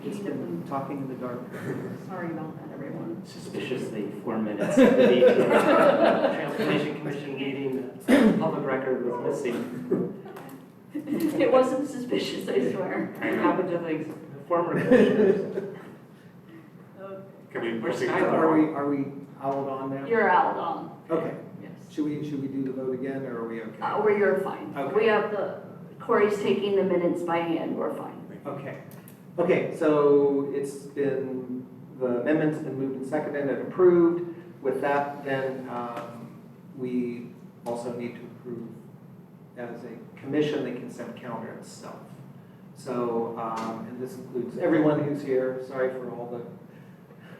It's been talking in the dark. Sorry about that, everyone. Suspiciously 4 minutes of the Transportation Commission meeting, public record was missing. It wasn't suspicious, I swear. I happened to the former commissioners. Can we Where's proceed? Skylar? Are we out on now? You're out on. Okay. Yes. Should we do the vote again, or are we okay? Where you're fine. Okay. We have Corey's taking the minutes by hand, we're fine. Okay. Okay, so it's been, the amendment's been moved and seconded and approved. With that, then we also need to approve as a commission the consent calendar itself. So, and this includes everyone who's here. Sorry for all the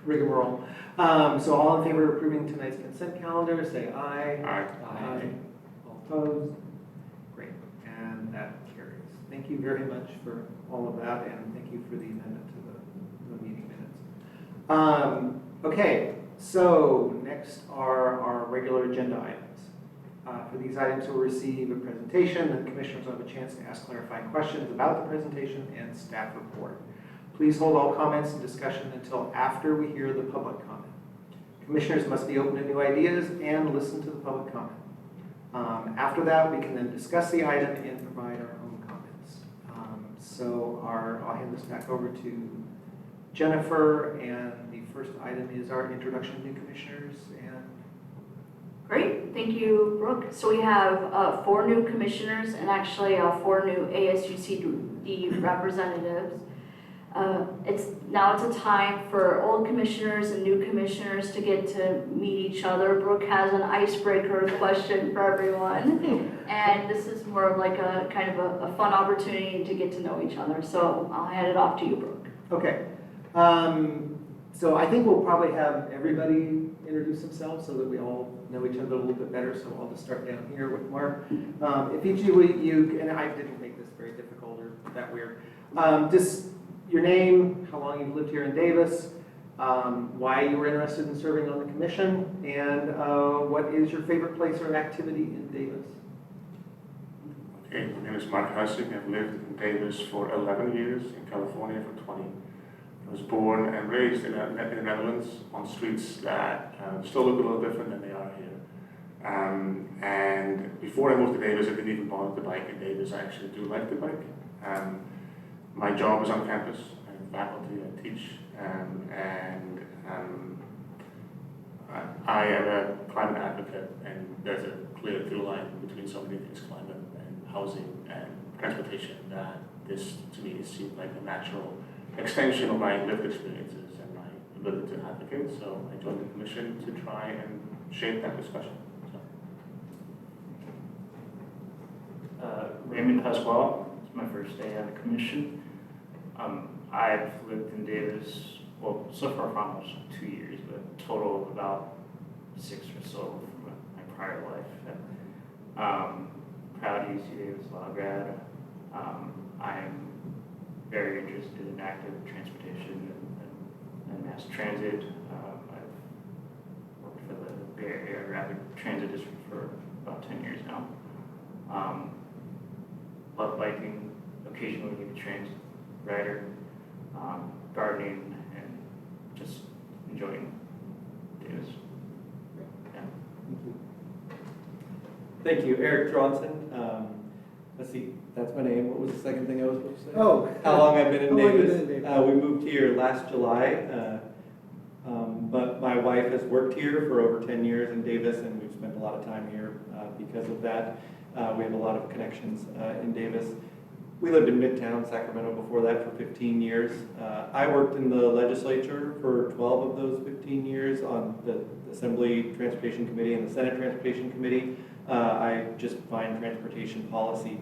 rigmarole. So all in favor of approving tonight's consent calendar, say aye. Aye. Aye. All opposed? Great, and that carries. Thank you very much for all of that, and thank you for the amendment to the meeting minutes. Okay, so next are our regular agenda items. For these items, we'll receive a presentation, and commissioners will have a chance to ask clarifying questions about the presentation and staff report. Please hold all comments and discussion until after we hear the public comment. Commissioners must be open to new ideas and listen to the public comment. After that, we can then discuss the item and provide our own comments. I'll hand this back over to Jennifer, and the first item is our introduction to new commissioners. And Great, thank you, Brooke. So we have 4 new commissioners and actually 4 new ASUCD representatives. It's a time for old commissioners and new commissioners to get to meet each other. Brooke has an icebreaker question for everyone, and this is more of like a kind of a fun opportunity to get to know each other. So I'll hand it off to you, Brooke. okay, so I think we'll probably have everybody introduce themselves so that we all know each other a little bit better. So I'll just start down here with Mark. If each of you, and I didn't make this very difficult or that weird, just your name, how long you've lived here in Davis, why you were interested in serving on the commission, and what is your favorite place or activity in Davis? Okay, my name is Mark Hussing. I've lived in Davis for 11 years, in California for 20. I was born and raised in the Netherlands on streets that still look a little different than they are here. And before I moved to Davis, I didn't even bother to bike in Davis. I actually do like to bike. My job is on campus. I'm faculty, I teach, and I am a climate advocate, and there's a clear through line between so many things, climate and housing and transportation, that this to me seemed like a natural extension of my lived experiences and my ability to advocate. So I joined the commission to try and shape that discussion. Raymond Pasquale. It's my first day on the commission. I've lived in Davis, well, so far for almost 2 years, but total of about 6 or so from my prior life. Proud UC Davis Law grad. I'm very interested in active transportation and mass transit. I've worked for the Bay Area Rapid Transit District for about 10 years now. Love biking, occasionally a transit rider, gardening, and just enjoying Davis. Yeah. Thank you. Thank you, Eric Johnson. Let's see, that's my name. What was the second thing I was supposed to say? Oh, How long I've been in how long you Davis. been in Davis? We moved here last July, but my wife has worked here for over 10 years in Davis, and we've spent a lot of time here because of that. We have a lot of connections in Davis. We lived in Midtown, Sacramento before that for 15 years. I worked in the legislature for 12 of those 15 years on the Assembly Transportation Committee and the Senate Transportation Committee. I just find transportation policy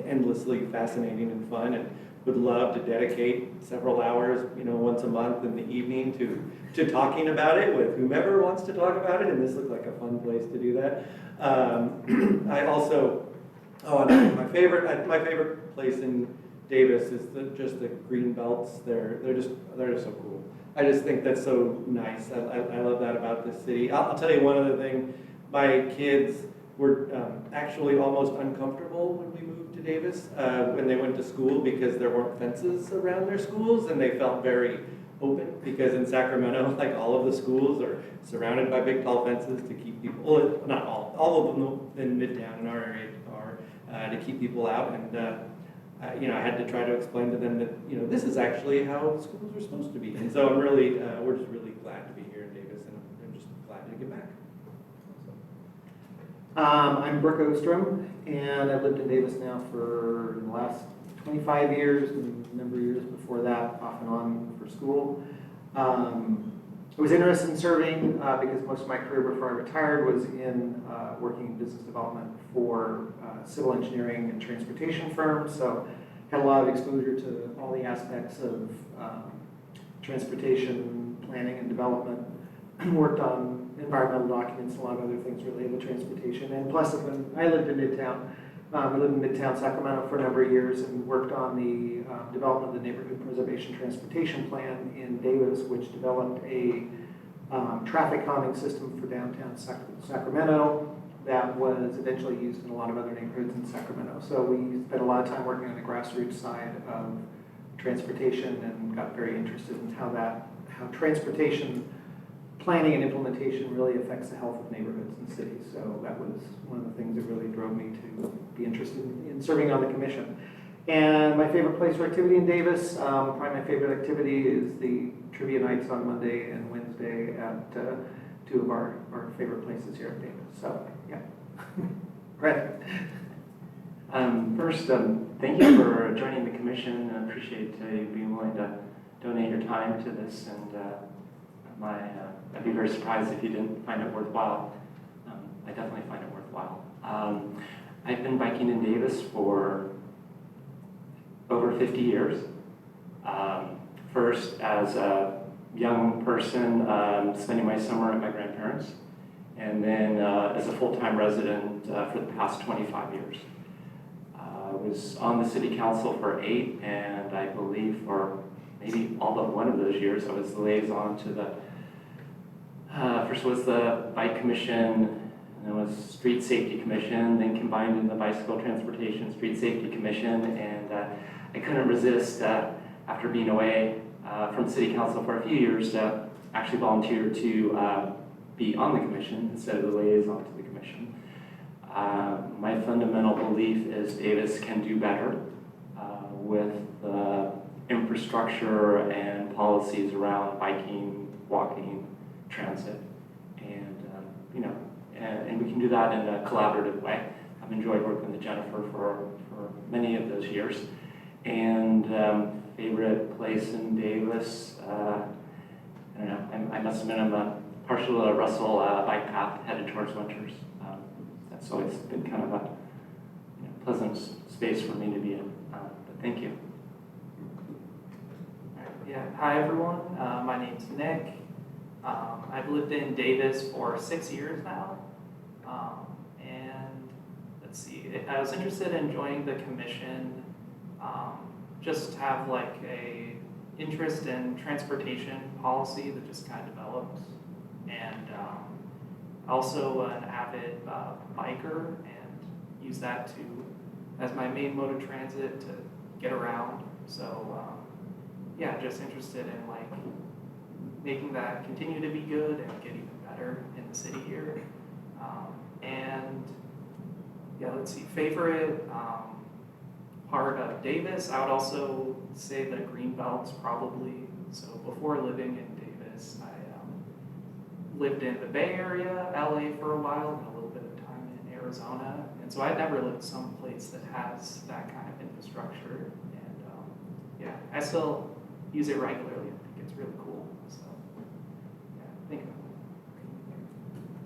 endlessly fascinating and fun, and would love to dedicate several hours, once a month in the evening to talking about it with whomever wants to talk about it, and this looks like a fun place to do that. I also, and my favorite place in Davis is just the green belts. They're just so cool. I just think that's so nice. I love that about this city. I'll tell you one other thing. My kids were actually almost uncomfortable when we moved to Davis, when they went to school, because there weren't fences around their schools, and they felt very open, because in Sacramento, like all of the schools are surrounded by big tall fences to keep people, well, not all of them in Midtown in our area are to keep people out, and I had to try to explain to them that, this is actually how schools are supposed to be. And so we're just really glad to be here in Davis, and I'm just glad to get back. I'm Brooke Ostrom, and I've lived in Davis now for the last 25 years, and a number of years before that, off and on for school. I was interested in serving because most of my career before I retired was in working in business development for civil engineering and transportation firms, so had a lot of exposure to all the aspects of transportation planning and development. Worked on environmental documents, a lot of other things related to transportation. And plus, when I lived in Midtown, I lived in Midtown Sacramento for a number of years and worked on the development of the Neighborhood Preservation Transportation Plan in Davis, which developed a traffic calming system for downtown Sacramento that was eventually used in a lot of other neighborhoods in Sacramento. So we spent a lot of time working on the grassroots side of transportation and got very interested in how transportation planning and implementation really affects the health of neighborhoods and cities. So that was one of the things that really drove me to be interested in serving on the commission. And my favorite place for activity in Davis, probably my favorite activity is the trivia nights on Monday and Wednesday at two of our favorite places here in Davis. So, yeah. Brett. First, thank you for joining the commission. I appreciate you being willing to donate your time to this, and I'd be very surprised if you didn't find it worthwhile. I definitely find it worthwhile. I've been biking in Davis for over 50 years. First as a young person, spending my summer at my grandparents', and then as a full-time resident for the past 25 years. I was on the city council for 8, and I believe for maybe all but one of those years, I was the liaison to the first was the Bike Commission, and then was Street Safety Commission, then combined in the Bicycle Transportation Street Safety Commission, and I couldn't resist, after being away from City Council for a few years, to actually volunteer to be on the commission instead of the liaison to the commission. My fundamental belief is Davis can do better with the infrastructure and policies around biking, walking, transit, and and we can do that in a collaborative way. I've enjoyed working with Jennifer for many of those years. And favorite place in Davis, I don't know, I must admit I'm a partial to Russell bike path headed towards Winters. That's always been kind of a pleasant space for me to be in, but thank you. Yeah, hi everyone, my name's Nick. I've lived in Davis for 6 years now, and let's see, I was interested in joining the commission, just have like a interest in transportation policy that just kind of developed, and also an avid biker, and use that as my main mode of transit to get around. So yeah, just interested in like making that continue to be good and get even better in the city here. And yeah, let's see, favorite part of Davis, I would also say the Greenbelt's probably. So before living in Davis, I lived in the Bay Area, LA for a while, and a little bit of time in Arizona. And so I'd never lived someplace that has that kind of infrastructure. And yeah, I still use it regularly. I think it's really cool. So yeah, thank you.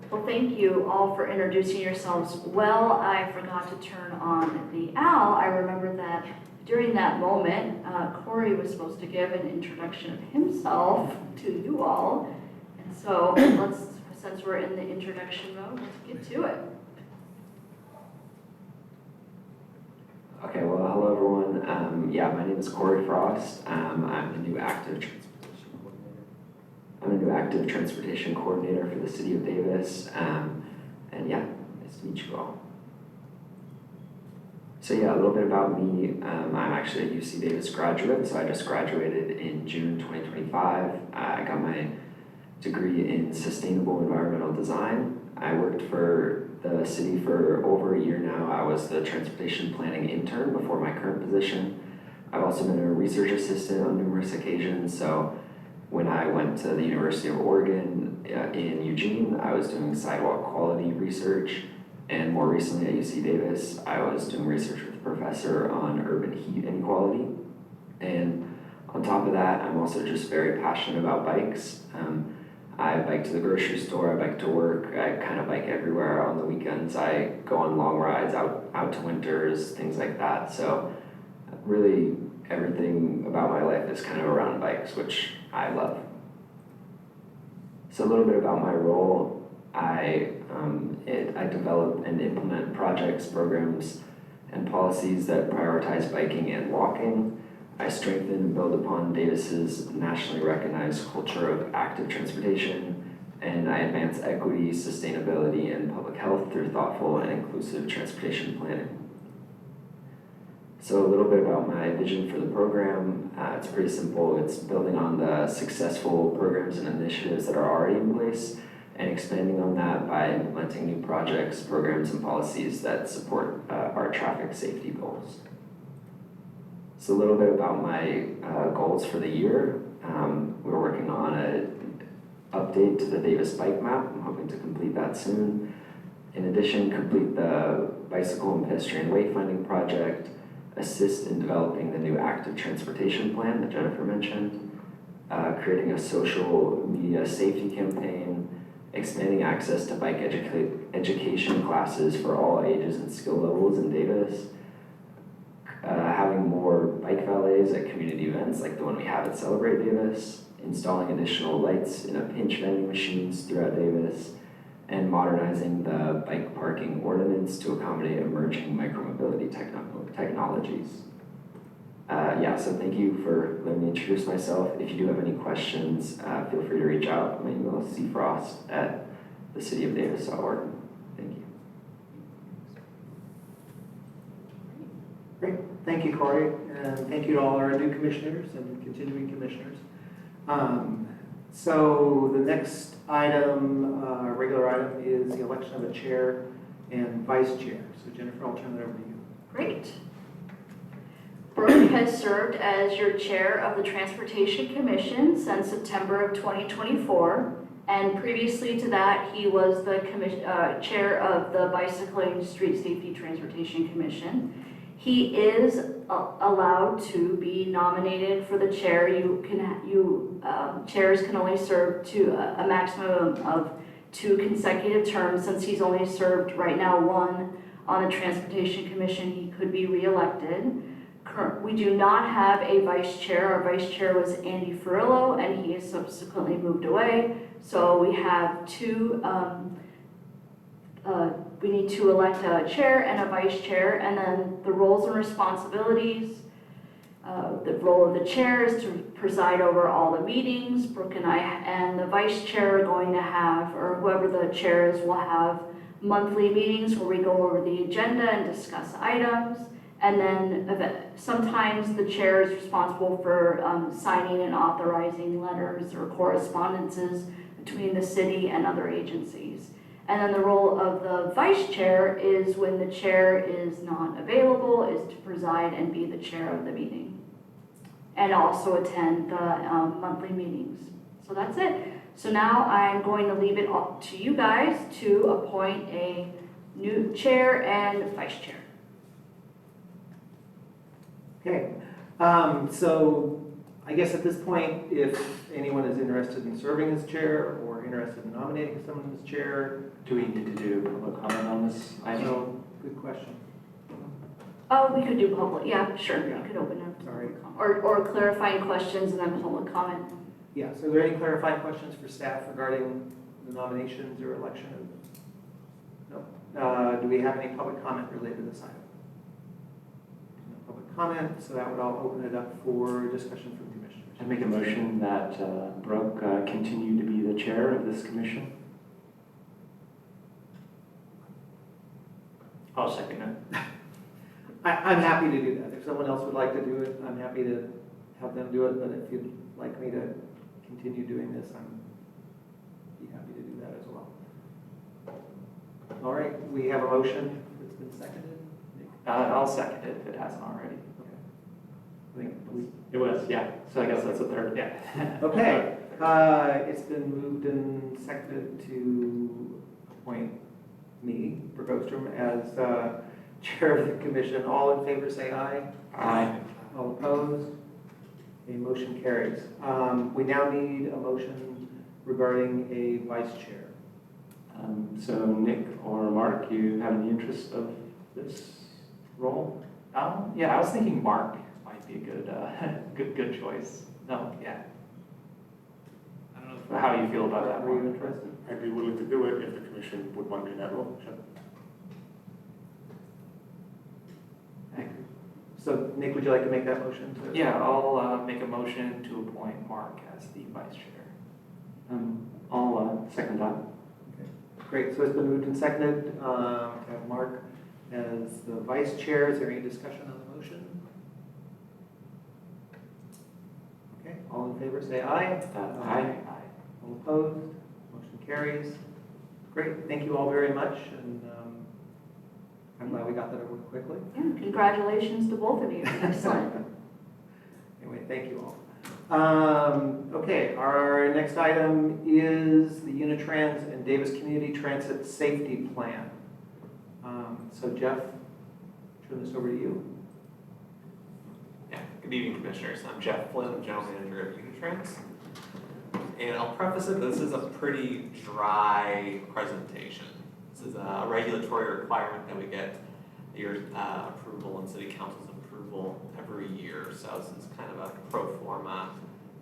Well, thank you all for introducing yourselves well. I forgot to turn on the owl. I remember that during that moment, Corey was supposed to give an introduction of himself to you all. And so since we're in the introduction mode, let's get to it. Okay, well, hello everyone. Yeah, my name is Corey Frost. I'm the new active transportation coordinator. I'm the new active transportation coordinator for the city of Davis. And yeah, nice to meet you all. So yeah, a little bit about me. I'm actually a UC Davis graduate, so I just graduated in June 2025. I got my degree in sustainable environmental design. I worked for the city for over a year now. I was the transportation planning intern before my current position. I've also been a research assistant on numerous occasions. So when I went to the University of Oregon in Eugene, I was doing sidewalk quality research. And more recently at UC Davis, I was doing research with a professor on urban heat inequality. And on top of that, I'm also just very passionate about bikes. I bike to the grocery store, I bike to work, I kind of bike everywhere. On the weekends, I go on long rides out to winters, things like that. So really everything about my life is kind of around bikes, which I love. So a little bit about my role. I develop and implement projects, programs, and policies that prioritize biking and walking. I strengthen and build upon Davis's nationally recognized culture of active transportation, and I advance equity, sustainability, and public health through thoughtful and inclusive transportation planning. So a little bit about my vision for the program. It's pretty simple. It's building on the successful programs and initiatives that are already in place and expanding on that by implementing new projects, programs, and policies that support our traffic safety goals. So a little bit about my goals for the year. We're working on an update to the Davis bike map. I'm hoping to complete that soon. In addition, complete the bicycle and pedestrian wayfinding project, assist in developing the new active transportation plan that Jennifer mentioned, creating a social media safety campaign, expanding access to bike education classes for all ages and skill levels in Davis, having more bike valets at community events like the one we have at Celebrate Davis, installing additional lights in a pinch vending machines throughout Davis, and modernizing the bike parking ordinance to accommodate emerging micromobility technologies. So thank you for letting me introduce myself. If you do have any questions, feel free to reach out. My email is cfrost@thecityofdavis.org. Thank you. Great, thank you, Corey, and thank you to all our new commissioners and continuing commissioners. So the next item, regular item, is the election of a chair and vice chair. So Jennifer, I'll turn it over to you. Great. Brooke has served as your chair of the Transportation Commission since September of 2024. And previously to that, he was the chair of the Bicycling Street Safety Transportation Commission. He is allowed to be nominated for the chair. Chairs can only serve to a maximum of 2 consecutive terms. Since he's only served right now 1 on the Transportation Commission, he could be reelected. We do not have a vice chair. Our vice chair was Andy Ferrillo, and he has subsequently moved away. So we have 2. We need to elect a chair and a vice chair, and then the roles and responsibilities. The role of the chair is to preside over all the meetings. Brooke and I and the vice chair are going to have, or whoever the chair is, will have monthly meetings where we go over the agenda and discuss items. And then sometimes the chair is responsible for signing and authorizing letters or correspondences between the city and other agencies. And then the role of the vice chair is, when the chair is not available, is to preside and be the chair of the meeting. And also attend the monthly meetings. So that's it. So now I'm going to leave it up to you guys to appoint a new chair and vice chair. Okay, so I guess at this point, if anyone is interested in serving as chair or interested in nominating someone as chair. Do we need to do public comment on this item? So, good question. Oh, we could do public, yeah, sure, Yeah. you could open up. Sorry. Or clarifying questions and then public comment. Yeah, so are there any clarifying questions for staff regarding the nominations or election? No. Do we have any public comment related to this item? No public comment, so that would all open it up for discussion from commissioners. I make a motion that Brooke continue to be the chair of this commission. I'll second it. I'm happy to do that. If someone else would like to do it, I'm happy to have them do it, but if you'd like me to continue doing this, I'm be happy to do that as well. All right, we have a motion that's been seconded. Nick? I'll second it if it hasn't already. Okay. I think we, It was, yeah, so I guess that's a third. Yeah. okay, it's been moved and seconded to appoint me, Brooke Ostrom, as chair of the commission. All in favor say aye. Aye. All opposed? A motion carries. We now need a motion regarding a vice chair. So Nick or Mark, you have any interest of this role? Yeah, I was thinking Mark might be a good choice. No, yeah. I don't know how you feel about that Were you one. interested? I'd be willing to do it if the commission would want me in that role. Sure. So Nick, would you like to make that motion? Yeah, I'll make a motion to appoint Mark as the vice chair. I'll second that. Great, so it's been moved and seconded to have Mark as the vice chair. Is there any discussion on the motion? Okay, all in favor say aye. Aye. All opposed? Motion carries. Great, thank you all very much, and I'm glad we got that over quickly. Yeah, congratulations to both of you. Excellent. Anyway, thank you all. Okay, our next item is the Unitrans and Davis Community Transit Safety Plan. So Jeff, turn this over to you. Yeah, good evening, Commissioners. I'm Jeff Flynn, General Manager of Unitrans. And I'll preface it, this is a pretty dry presentation. This is a regulatory requirement that we get your approval and City Council's approval every year. So this is kind of a pro forma,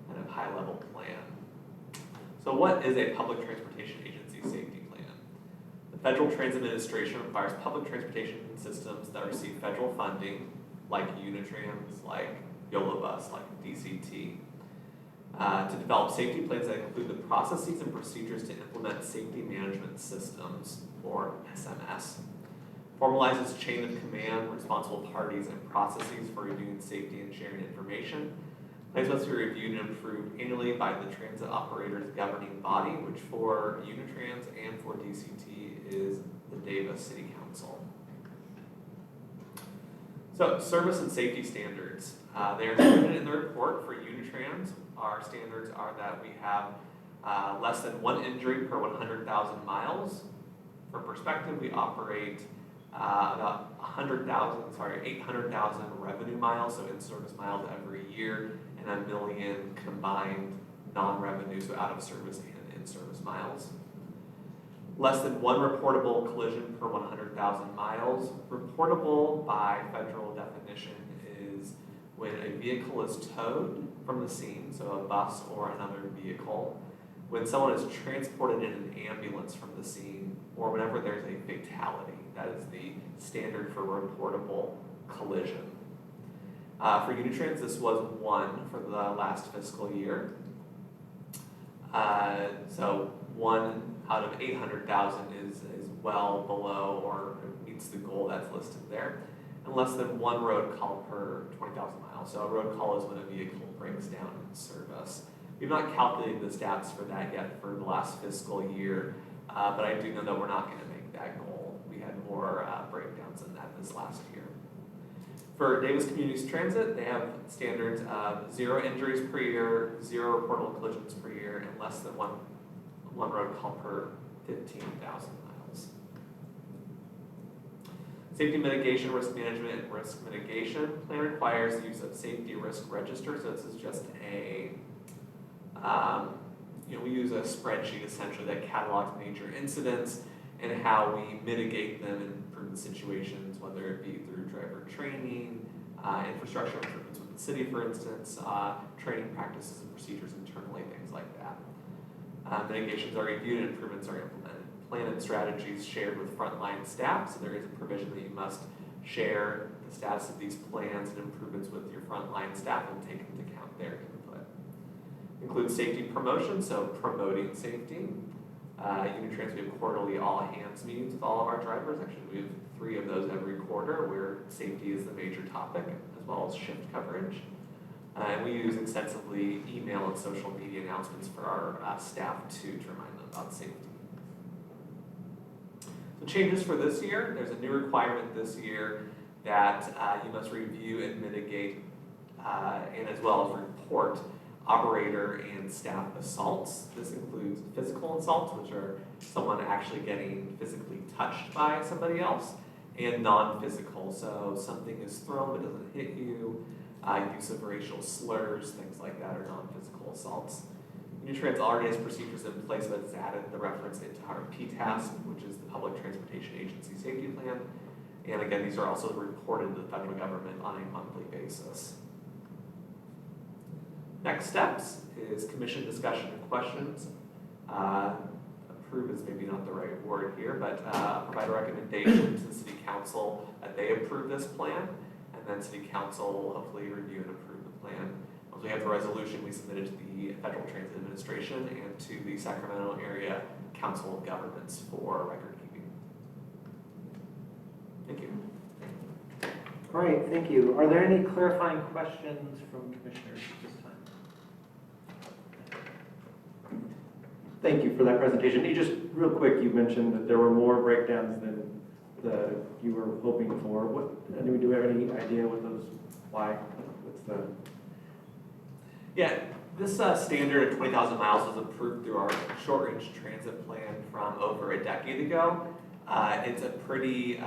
kind of high-level plan. So what is a public transportation agency safety plan? The Federal Transit Administration requires public transportation systems that receive federal funding, like Unitrans, like YOLO Bus, like DCT, to develop safety plans that include the processes and procedures to implement safety management systems, or SMS. Formalizes chain of command, responsible parties, and processes for reviewing safety and sharing information. Plans must be reviewed and approved annually by the transit operator's governing body, which for Unitrans and for DCT is the Davis City Council. So, service and safety standards. They are included in the report. For Unitrans, our standards are that we have less than 1 injury per 100,000 miles. For perspective, we operate about 800,000 revenue miles, so in-service miles every year, and 1 million combined non-revenue, so out-of-service and in-service miles. Less than 1 reportable collision per 100,000 miles. Reportable by federal definition is when a vehicle is towed from the scene, so a bus or another vehicle, when someone is transported in an ambulance from the scene, or whenever there's a fatality. That is the standard for reportable collision. For Unitrans, this was 1 for the last fiscal year. So 1 out of 800,000 is well below or meets the goal that's listed there. And less than 1 road call per 20,000 miles. So a road call is when a vehicle breaks down in service. We've not calculated the stats for that yet for the last fiscal year, but I do know that we're not going to make that goal. We had more breakdowns than that this last year. For Davis Community Transit, they have standards of 0 injuries per year, 0 reportable collisions per year, and less than one road call per 15,000 miles. Safety mitigation, risk management, and risk mitigation plan requires the use of safety risk register. So this is just a we use a spreadsheet essentially that catalogs major incidents and how we mitigate them and improve the situations, whether it be through driver training, infrastructure improvements with the city, for instance, training practices and procedures internally, things like that. Mitigations are reviewed and improvements are implemented. Plan and strategies shared with frontline staff, so there is a provision that you must share the status of these plans and improvements with your frontline staff and take into account their input. Includes safety promotion, so promoting safety. Unitrans, we have quarterly all-hands meetings with all of our drivers. Actually, we have 3 of those every quarter, where safety is the major topic, as well as shift coverage. And we use extensively email and social media announcements for our staff to remind them about safety. So changes for this year, there's a new requirement this year that you must review and mitigate and as well as report operator and staff assaults. This includes physical assaults, which are someone actually getting physically touched by somebody else, and non-physical, so something is thrown but doesn't hit you, use of racial slurs, things like that are non-physical assaults. Unitrans already has procedures in place, but it's added the reference into our PTASP, which is the Public Transportation Agency Safety Plan. And again, these are also reported to the federal government on a monthly basis. Next steps is commission discussion and questions. Approve is maybe not the right word here, but provide a recommendation to the city council that they approve this plan, and then city council will hopefully review and approve the plan. Once we have the resolution, we submit it to the Federal Transit Administration and to the Sacramento Area Council of Governments for record keeping. Thank you. All right, thank you. Are there any clarifying questions from commissioners at this time? Thank you for that presentation. You just, real quick, you mentioned that there were more breakdowns than you were hoping for. Do we have any idea what those, why? What's the? Yeah, this standard of 20,000 miles was approved through our short-range transit plan from over a decade ago. It's a pretty, in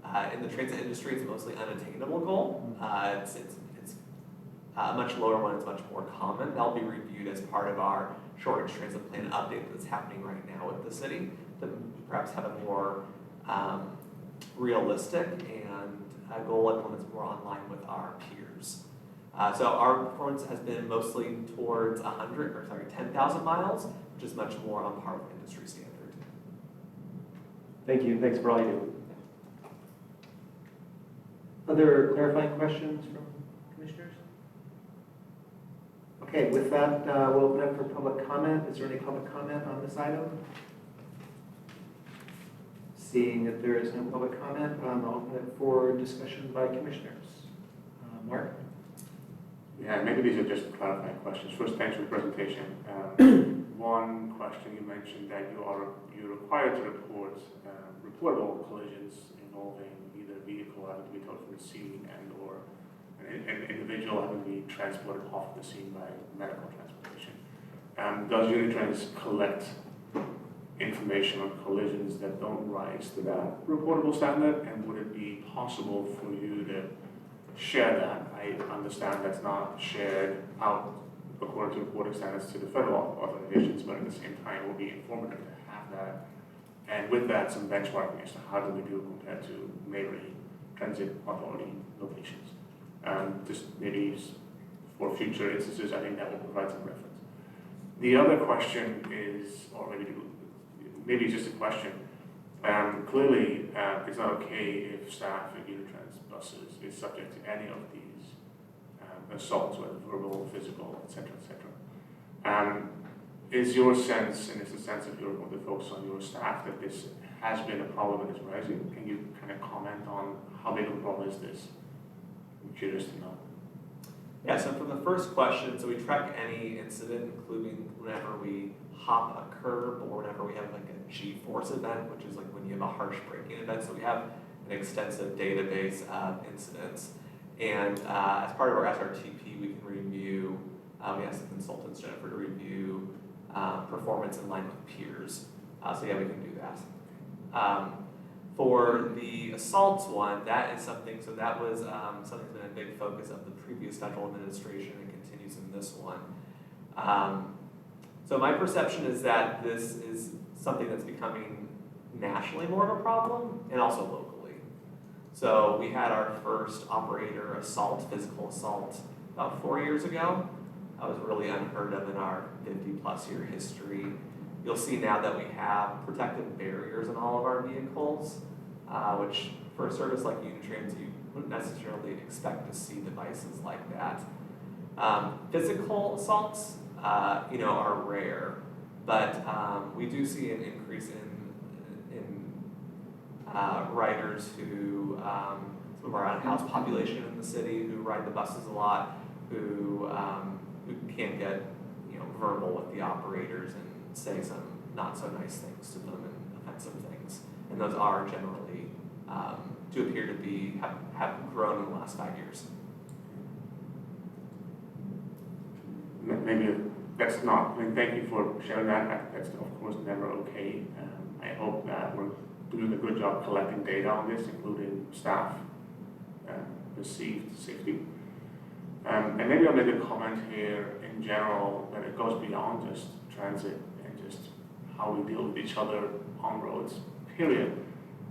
the transit industry, it's mostly unattainable goal. It's a much lower one, it's much more common. That'll be reviewed as part of our short-range transit plan update that's happening right now with the city to perhaps have a more realistic and goal and one that's more online with our peers. So our performance has been mostly towards 10,000 miles, which is much more on par with industry standard. Thank you, thanks for all you do. Other clarifying questions from commissioners? Okay, with that, we'll open up for public comment. Is there any public comment on this item? Seeing that there is no public comment, I'll open it for discussion by commissioners. Mark? Yeah, maybe these are just clarifying questions. First, thanks for the presentation. One question, you mentioned that you're required to report reportable collisions involving either a vehicle having to be towed from the scene and or an individual having to be transported off the scene by medical transportation. Does Unitrans collect information on collisions that don't rise to that reportable standard, and would it be possible for you to share that? I understand that's not shared out according to reporting standards to the federal organizations, but at the same time it will be informative to have that. And with that, some benchmarking as to how do we do compared to neighboring transit authority locations. Just maybe for future instances, I think that will provide some reference. The other question is, or maybe it's just a question. Clearly, it's not okay if staff at Unitrans buses is subject to any of these assaults, whether verbal, physical, etc., etc. Is your sense, and it's a sense of the folks on your staff, that this has been a problem and is rising? Can you kind of comment on how big of a problem is this? I'm curious to know. Yeah, so for the first question, so we track any incident, including whenever we hop a curb or whenever we have like a G-force event, which is like when you have a harsh braking event. So we have an extensive database of incidents. And as part of our SRTP, we can review, we asked the consultants, Jennifer, to review performance in line with peers. So yeah, we can do that. For the assaults one, that is something, so that was something that's been a big focus of the previous federal administration and continues in this one. So my perception is that this is something that's becoming nationally more of a problem and also locally. So we had our first operator assault, physical assault, about 4 years ago. That was really unheard of in our 50-plus year history. You'll see now that we have protective barriers in all of our vehicles, which for a service like Unitrans, you wouldn't necessarily expect to see devices like that. Physical assaults, are rare, but we do see an increase in riders who, some of our unhoused population in the city who ride the buses a lot, who can get, verbal with the operators and say some not so nice things to them and offensive things. And those are generally, do appear to be, have grown in the last 5 years. Maybe that's not, thank you for sharing that. That's of course never okay. I hope that we're doing a good job collecting data on this, including staff, perceived safety. And maybe I'll make a comment here in general that it goes beyond just transit and just how we deal with each other on roads, period.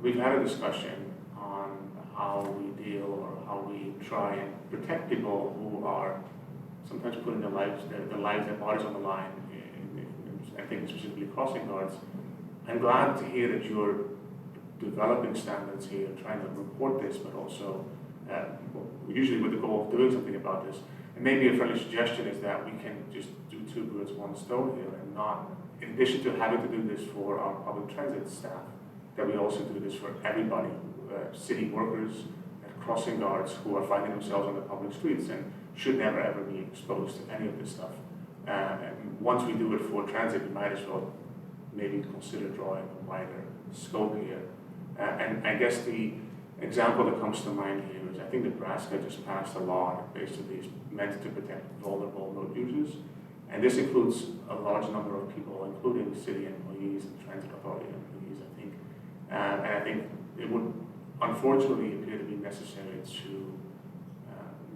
We've had a discussion on how we deal or how we try and protect people who are sometimes putting their lives, their bodies on the line, I think specifically crossing guards. I'm glad to hear that you're developing standards here, trying to report this, but also usually with the goal of doing something about this. And maybe a friendly suggestion is that we can just do 2 birds, 1 stone here, and not, in addition to having to do this for our public transit staff, that we also do this for everybody, city workers, and crossing guards who are finding themselves on the public streets and should never ever be exposed to any of this stuff. And once we do it for transit, we might as well maybe consider drawing a wider scope here. And I guess the example that comes to mind here is I think Nebraska just passed a law that basically is meant to protect vulnerable road users. And this includes a large number of people, including city employees and transit authority employees, I think. And I think it would unfortunately appear to be necessary to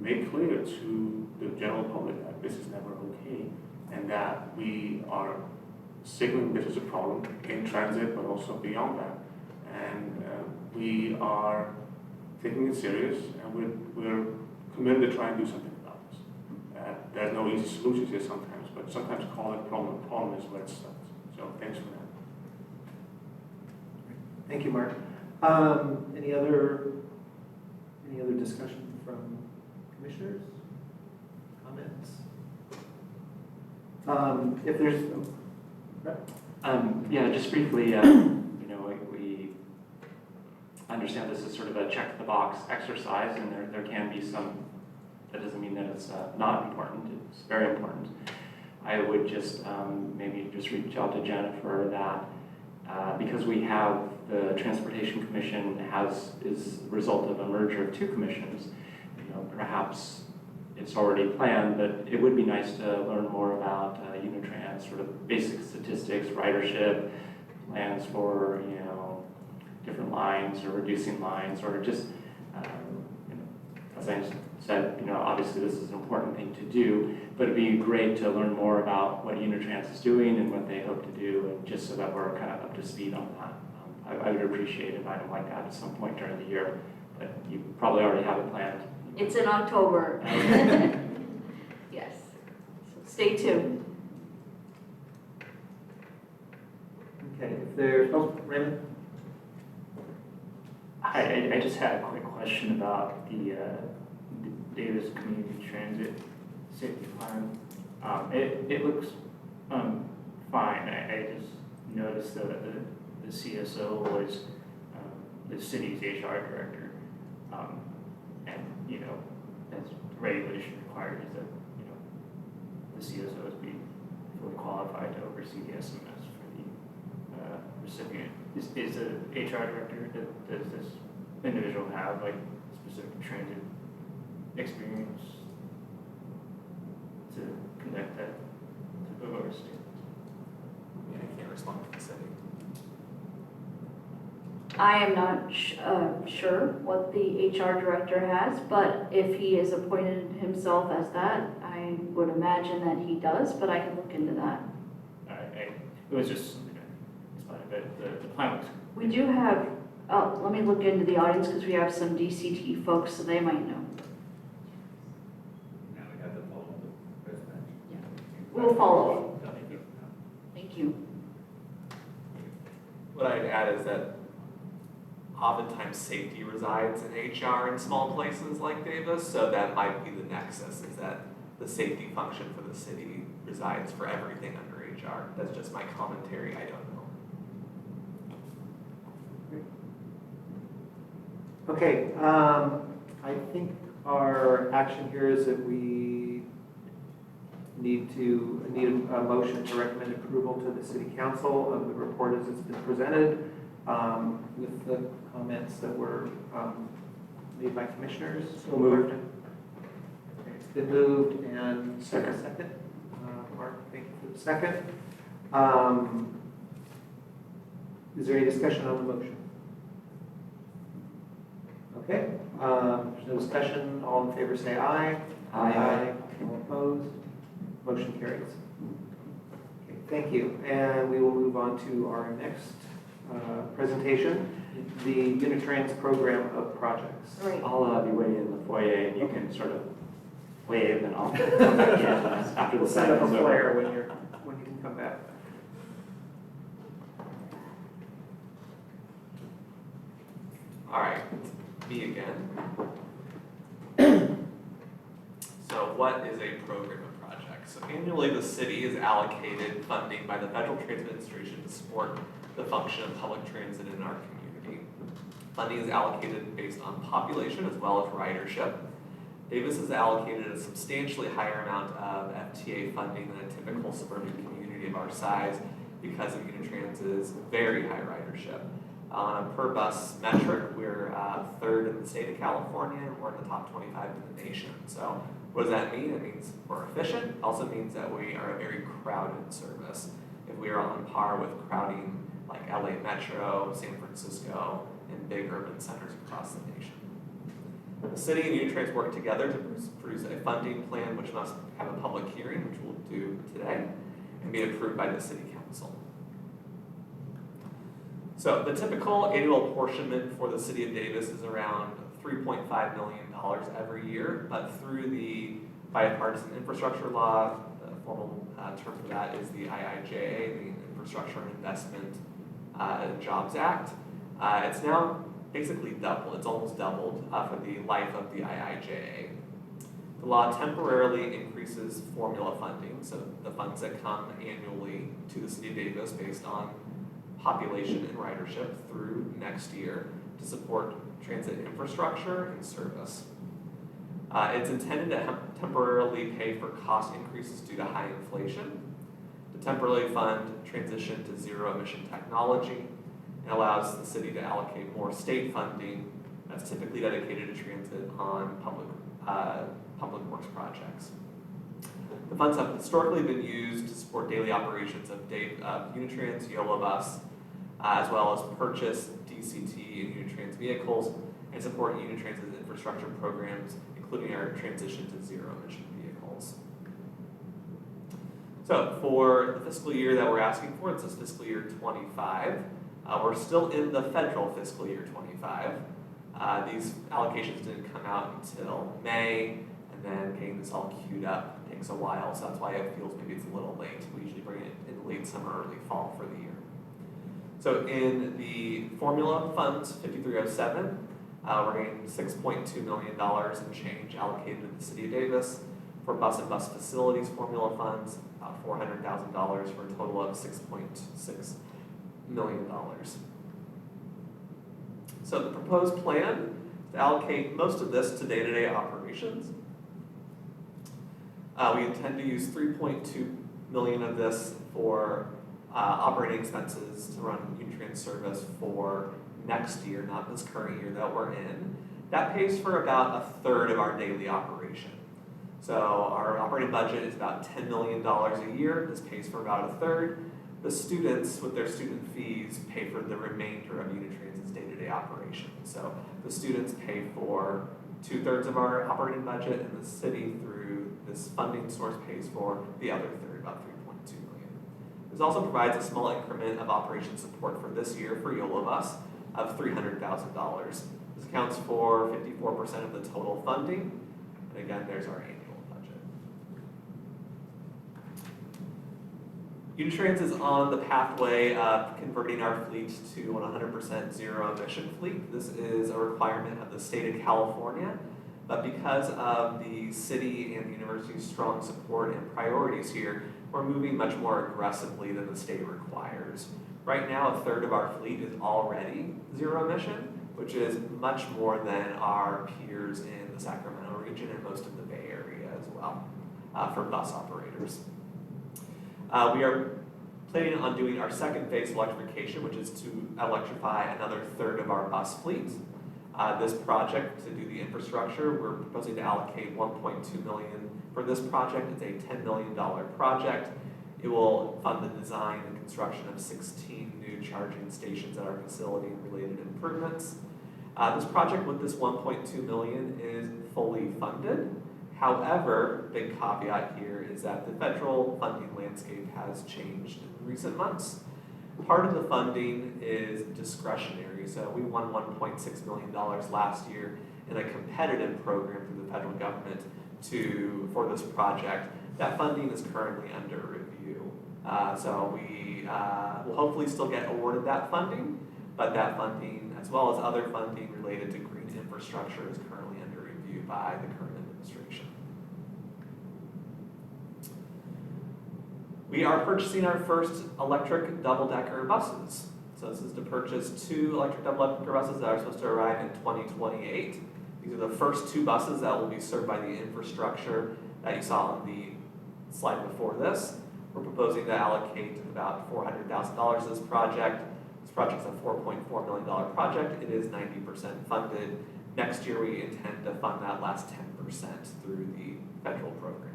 make clear to the general public that this is never okay and that we are signaling this is a problem in transit, but also beyond that. And we are taking it serious, and we're committed to try and do something about this. There's no easy solutions here sometimes, but sometimes calling it a problem is where it starts. So thanks for that. Thank you, Mark. Any other discussion from commissioners? Comments? If there's, Yeah, just briefly, we understand this is sort of a check-the-box exercise, and there can be some, that doesn't mean that it's not important, it's very important. I would just maybe just reach out to Jennifer that because we have the Transportation Commission is the result of a merger of 2 commissions, perhaps it's already planned, but it would be nice to learn more about Unitrans, sort of basic statistics, ridership, plans for, different lines or reducing lines, or just, as I said, obviously this is an important thing to do, but it'd be great to learn more about what Unitrans is doing and what they hope to do, and just so that we're kind of up to speed on that. I would appreciate an item like that at some point during the year, but you probably already have it planned. It's in October. Yes, so stay tuned. okay, if there's, Raymond? I just had a quick question about the Davis Community Transit Safety Plan. It looks fine. I just noticed that the CSO was the city's HR director. And, as regulation requires that, the CSOs be fully qualified to oversee the SMS for the recipient. Is the HR director, does this individual have like specific transit experience to conduct that type of oversight? I can't respond to the city. I am not sure what the HR director has, but if he has appointed himself as that, I would imagine that he does, but I can look into that. It was just something I spotted, but the plan looks. We do have, let me look into the audience because we have some DCT folks, so they might know. Now we have the follow the president. We'll follow. Thank you. What I'd add is that oftentimes safety resides in HR in small places like Davis, so that might be the nexus, is that the safety function for the city resides for everything under HR. That's just my commentary, I don't know. Okay, I think our action here is that we need a motion to recommend approval to the city council of the report as it's been presented, with the comments that were made by commissioners. So moved. Okay, it's been moved and Second. second. Mark, thank you for the second. Is there any discussion on the motion? Okay, there's no discussion. All in favor say aye. Aye. All opposed? Motion carries. Okay, thank you. And we will move on to our next presentation, the Unitrans program of projects. Right. I'll be waiting in the foyer and you can sort of wave and I'll come back in after the We'll set up a session's over. flare when you can come back. All right, me again. So what is a program of projects? So annually, the city is allocated funding by the Federal Transit Administration to support the function of public transit in our community. Funding is allocated based on population as well as ridership. Davis has allocated a substantially higher amount of FTA funding than a typical suburban community of our size because of Unitrans's very high ridership. On a per bus metric, we're third in the state of California and we're in the top 25 in the nation. So what does that mean? It means we're efficient. It also means that we are a very crowded service. If we are on par with crowding like LA Metro, San Francisco, and big urban centers across the nation. The city and Unitrans work together to produce a funding plan which must have a public hearing, which we'll do today, and be approved by the city council. So the typical annual apportionment for the city of Davis is around $3.5 million every year, but through the bipartisan infrastructure law, the formal term for that is the IIJA, the Infrastructure Investment and Jobs Act. It's now basically doubled, it's almost doubled for the life of the IIJA. The law temporarily increases formula funding, so the funds that come annually to the city of Davis based on population and ridership through next year to support transit infrastructure and service. It's intended to temporarily pay for cost increases due to high inflation, to temporarily fund transition to zero emission technology, and allows the city to allocate more state funding that's typically dedicated to transit on public works projects. The funds have historically been used to support daily operations of Unitrans, YOLO Bus, as well as purchase DCT and Unitrans vehicles and support Unitrans's infrastructure programs, including our transition to zero emission vehicles. So for the fiscal year that we're asking for, this is fiscal year 25. We're still in the federal fiscal year 25. These allocations didn't come out until May, and then getting this all queued up takes a while, so that's why it feels maybe it's a little late. We usually bring it in late summer, early fall for the year. So in the formula funds, 5307, we're getting $6.2 million in change allocated to the city of Davis. For bus and bus facilities formula funds, about $400,000 for a total of $6.6 million. So the proposed plan is to allocate most of this to day-to-day operations. We intend to use $3.2 million of this for operating expenses to run Unitrans service for next year, not this current year that we're in. That pays for about a third of our daily operation. So our operating budget is about $10 million a year. This pays for about a third. The students, with their student fees, pay for the remainder of Unitrans's day-to-day operation. So the students pay for 2/3 of our operating budget, and the city, through this funding source, pays for the other third, about $3.2 million. This also provides a small increment of operation support for this year for YOLO Bus of $300,000. This accounts for 54% of the total funding, and again, there's our annual budget. Unitrans is on the pathway of converting our fleet to an 100% zero emission fleet. This is a requirement of the state of California, but because of the city and the university's strong support and priorities here, we're moving much more aggressively than the state requires. Right now, a third of our fleet is already zero emission, which is much more than our peers in the Sacramento region and most of the Bay Area as well, for bus operators. We are planning on doing our second phase of electrification, which is to electrify another third of our bus fleet. This project, to do the infrastructure, we're proposing to allocate $1.2 million for this project. It's a $10 million project. It will fund the design and construction of 16 new charging stations at our facility and related improvements. This project with this $1.2 million is fully funded. However, big caveat here is that the federal funding landscape has changed in recent months. Part of the funding is discretionary, so we won $1.6 million last year in a competitive program through the federal government for this project. That funding is currently under review. So we will hopefully still get awarded that funding, but that funding, as well as other funding related to green infrastructure, is currently under review by the current administration. We are purchasing our first electric double-decker buses. So this is to purchase 2 electric double-decker buses that are supposed to arrive in 2028. These are the first 2 buses that will be served by the infrastructure that you saw on the slide before this. We're proposing to allocate about $400,000 to this project. This project is a $4.4 million project. It is 90% funded. Next year, we intend to fund that last 10% through the federal program.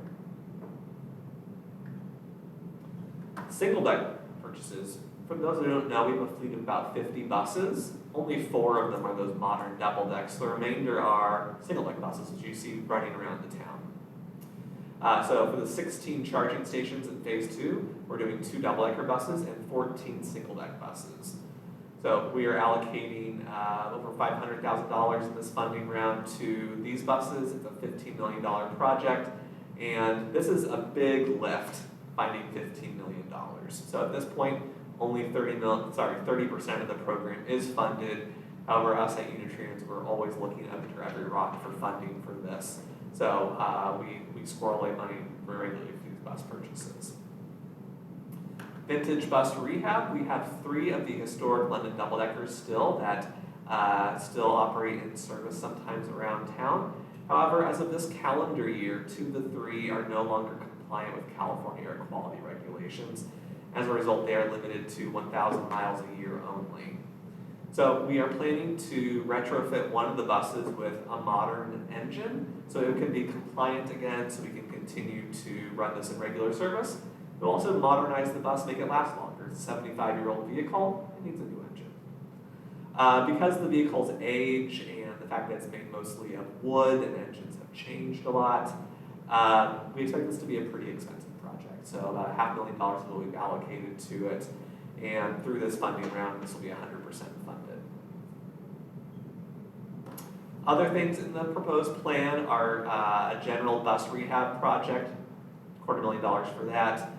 Single deck purchases. For those who don't know, we have a fleet of about 50 buses. Only 4 of them are those modern double decks. The remainder are single deck buses, as you see running around the town. So for the 16 charging stations in phase 2, we're doing 2 double decker buses and 14 single deck buses. So we are allocating over $500,000 in this funding round to these buses. It's a $15 million project, and this is a big lift, finding $15 million. So at this point, only 30% of the program is funded. However, us at Unitrans, we're always looking under every rock for funding for this. So we squirrel away money very regularly for these bus purchases. Vintage bus rehab, we have 3 of the historic London double-deckers still that still operate in service sometimes around town. However, as of this calendar year, 2 of the 3 are no longer compliant with California air quality regulations. As a result, they are limited to 1,000 miles a year only. So we are planning to retrofit one of the buses with a modern engine so it can be compliant again, so we can continue to run this in regular service. We'll also modernize the bus, make it last longer. It's a 75-year-old vehicle, it needs a new engine. Because the vehicle's age and the fact that it's made mostly of wood and engines have changed a lot, we expect this to be a pretty expensive project. So about $500,000 will be allocated to it, and through this funding round, this will be 100% funded. Other things in the proposed plan are a general bus rehab project, $250,000 for that.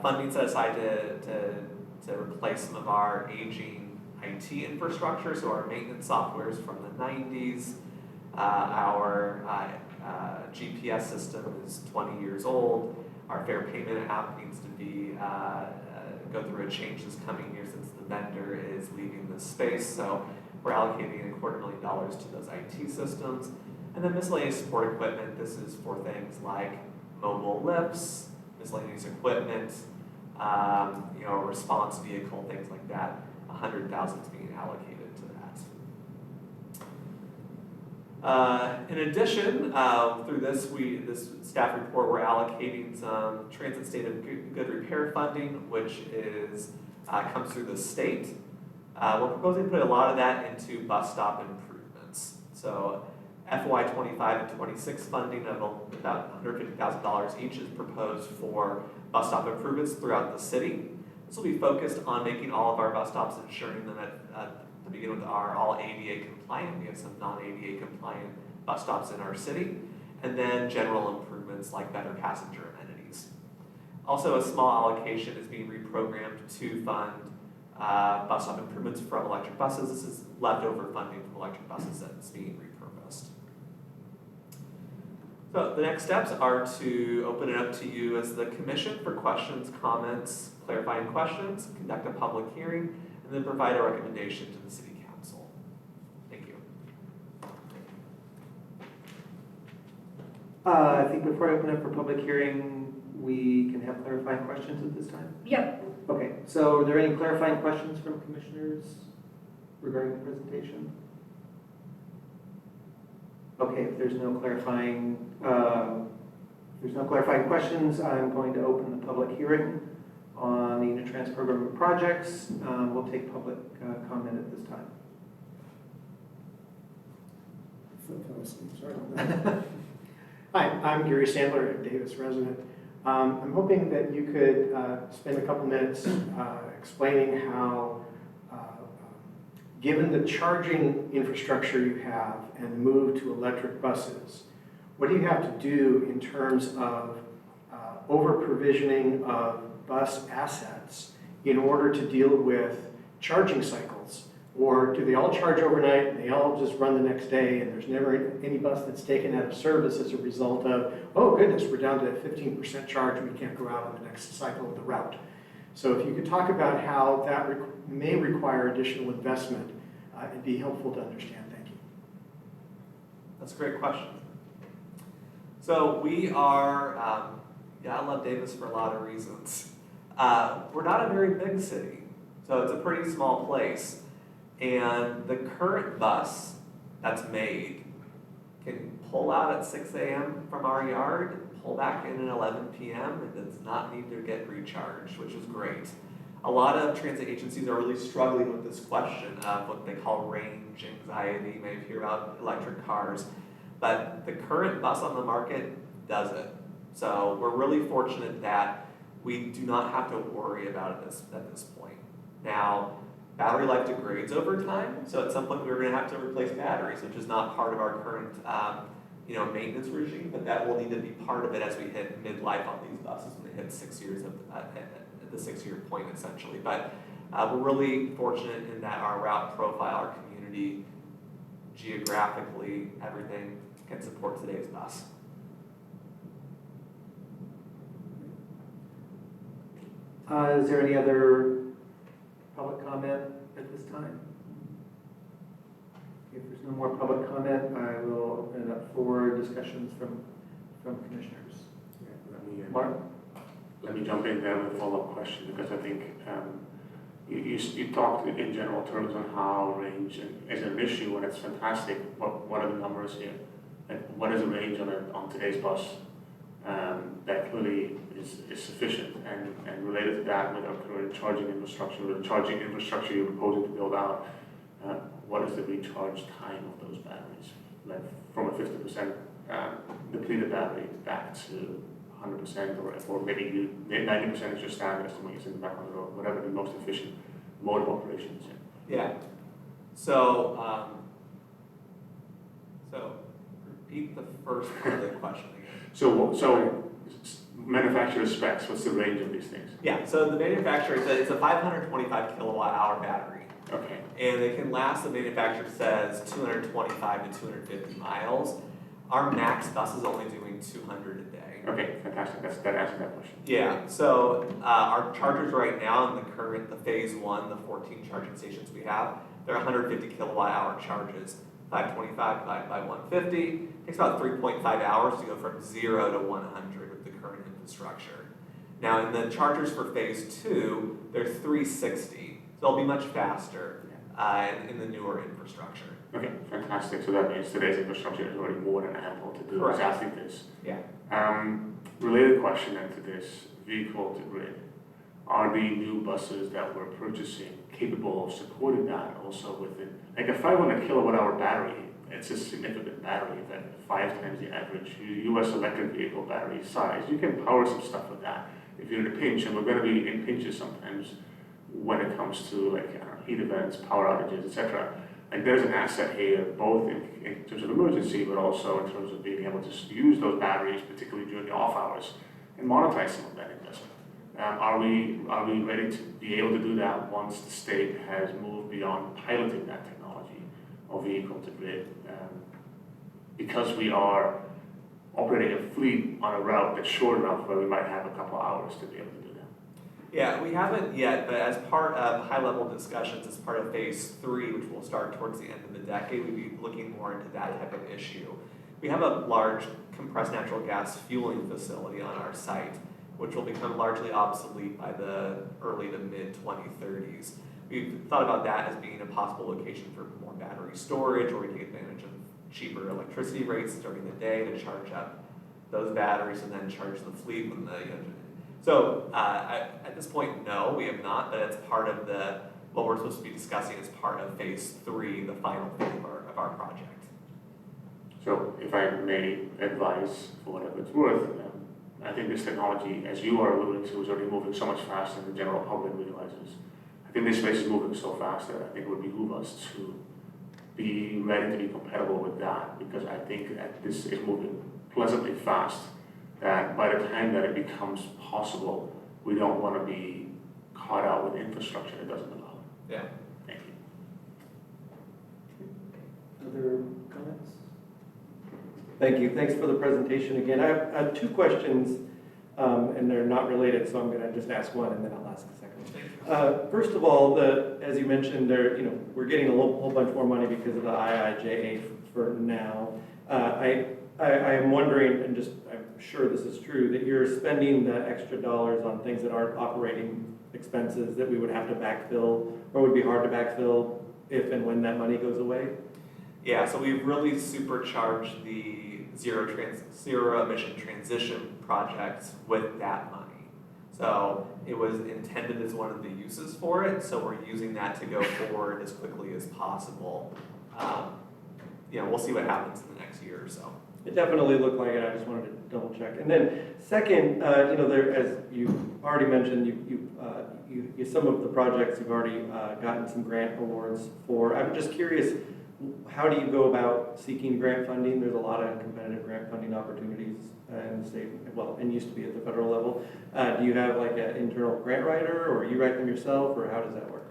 Funding set aside to replace some of our aging IT infrastructure, so our maintenance softwares from the 90s. Our GPS system is 20 years old. Our fare payment app needs to be go through a change this coming year since the vendor is leaving the space. So we're allocating $250,000 to those IT systems. And then miscellaneous support equipment. This is for things like mobile lifts, miscellaneous equipment, a response vehicle, things like that. $100,000 is being allocated to that. In addition, through this staff report, we're allocating some transit state of good repair funding, which comes through the state. We're proposing to put a lot of that into bus stop improvements. So FY 25 and 26 funding of about $150,000 each is proposed for bus stop improvements throughout the city. This will be focused on making all of our bus stops, ensuring them to begin with are all ADA compliant. We have some non-ADA compliant bus stops in our city. And then general improvements like better passenger amenities. Also, a small allocation is being reprogrammed to fund bus stop improvements from electric buses. This is leftover funding from electric buses that's being repurposed. So the next steps are to open it up to you as the commission for questions, comments, clarifying questions, conduct a public hearing, and then provide a recommendation to the city council. I think before I open up for public hearing, we can have clarifying questions at this time. Yep. Okay, so are there any clarifying questions from commissioners regarding the presentation? Okay, if there's no clarifying questions, I'm going to open the public hearing on the Unitrans program of projects. We'll take public comment at this time. Sorry about that. Hi, I'm Gary Sandler, a Davis resident. I'm hoping that you could spend a couple minutes explaining how, given the charging infrastructure you have and the move to electric buses, what do you have to do in terms of over-provisioning of bus assets in order to deal with charging cycles? Or do they all charge overnight and they all just run the next day and there's never any bus that's taken out of service as a result of, oh goodness, we're down to 15% charge and we can't go out on the next cycle of the route. So if you could talk about how that may require additional investment, it'd be helpful to understand. Thank you. That's a great question. So we are, I love Davis for a lot of reasons. We're not a very big city, so it's a pretty small place. And the current bus that's made can pull out at 6 a.m. from our yard, pull back in at 11 p.m. and does not need to get recharged, which is great. A lot of transit agencies are really struggling with this question of what they call range anxiety. You may hear about electric cars, but the current bus on the market does it. So we're really fortunate that we do not have to worry about it at this point. Now, battery life degrades over time, so at some point we're going to have to replace batteries, which is not part of our current maintenance regime, but that will need to be part of it as we hit midlife on these buses when they hit 6 years at the 6-year point essentially. But we're really fortunate in that our route profile, our community, geographically, everything can support today's bus. Is there any other public comment at this time? If there's no more public comment, I will open it up for discussions from commissioners. Mark? Let me jump in there with a follow-up question, because I think you talked in general terms on how range is an issue, and it's fantastic. What are the numbers here? And what is the range on today's bus that clearly is sufficient? And related to that, with our current charging infrastructure, the charging infrastructure you're proposing to build out, what is the recharge time of those batteries? Like from a 50% depleted battery back to 100%, or maybe 90% is your standard, assuming it's in the back on the road, whatever the most efficient mode of operation is. Yeah. So, repeat the first part of the question again. So manufacturer specs, what's the range of these things? Yeah, so the manufacturer said it's a 525 kilowatt hour battery. Okay. And it can last, the manufacturer says, 225 to 250 miles. Our max bus is only doing 200 a day. Okay, fantastic. That answers that question. Yeah, so our chargers right now in the phase 1, the 14 charging stations we have, they're 150 kilowatt hour charges. 525 divided by 150, takes about 3.5 hours to go from 0 to 100 with the current infrastructure. Now in the chargers for phase 2, they're 360, so they'll be much faster in the newer infrastructure. Okay, fantastic. So that means today's infrastructure is already more than ample to do Correct. exactly this. Yeah. Related question then to this, vehicle to grid. Are the new buses that we're purchasing capable of supporting that also within, like a 500 kilowatt hour battery, it's a significant battery, that 5 times the average US electric vehicle battery size. You can power some stuff with that if you're in a pinch, and we're going to be in pinches sometimes when it comes to like heat events, power outages, etc. Like there's an asset here, both in terms of emergency, but also in terms of being able to use those batteries, particularly during the off hours, and monetize some of that investment. Are we ready to be able to do that once the state has moved beyond piloting that technology of vehicle to grid? Because we are operating a fleet on a route that's short enough where we might have a couple hours to be able to do that. Yeah, we haven't yet, but as part of high-level discussions, as part of phase 3, which will start towards the end of the decade, we'll be looking more into that type of issue. we have a large compressed natural gas fueling facility on our site, which will become largely obsolete by the early to mid 2030s. We've thought about that as being a possible location for more battery storage, where we take advantage of cheaper electricity rates during the day to charge up those batteries and then charge the fleet when the so at this point, no, we have not, but it's part of what we're supposed to be discussing as part of phase 3, the final phase of our project. So if I may advise, for whatever it's worth, I think this technology, as you are alluding to, is already moving so much faster than the general public realizes. I think this space is moving so fast that I think it would behoove us to be ready to be compatible with that, because I think that this is moving pleasantly fast, that by the time that it becomes possible, we don't want to be caught out with infrastructure that doesn't allow it. Yeah. Thank you. Other comments? Thank you. Thanks for the presentation again. I have 2 questions, and they're not related, so I'm going to just ask one and then I'll ask a second. First of all, as you mentioned, we're getting a whole bunch more money because of the IIJA for now. I am wondering, and I'm sure this is true, that you're spending the extra dollars on things that aren't operating expenses that we would have to backfill or would be hard to backfill if and when that money goes away? Yeah, so we've really supercharged the zero emission transition projects with that money. So it was intended as one of the uses for it, so we're using that to go forward as quickly as possible. We'll see what happens in the next year or so. It definitely looked like it. I just wanted to double check. And then second, as you already mentioned, you some of the projects you've already gotten some grant awards for. I'm just curious, how do you go about seeking grant funding? There's a lot of competitive grant funding opportunities in the state, and used to be at the federal level. Do you have like an internal grant writer, or you write them yourself, or how does that work?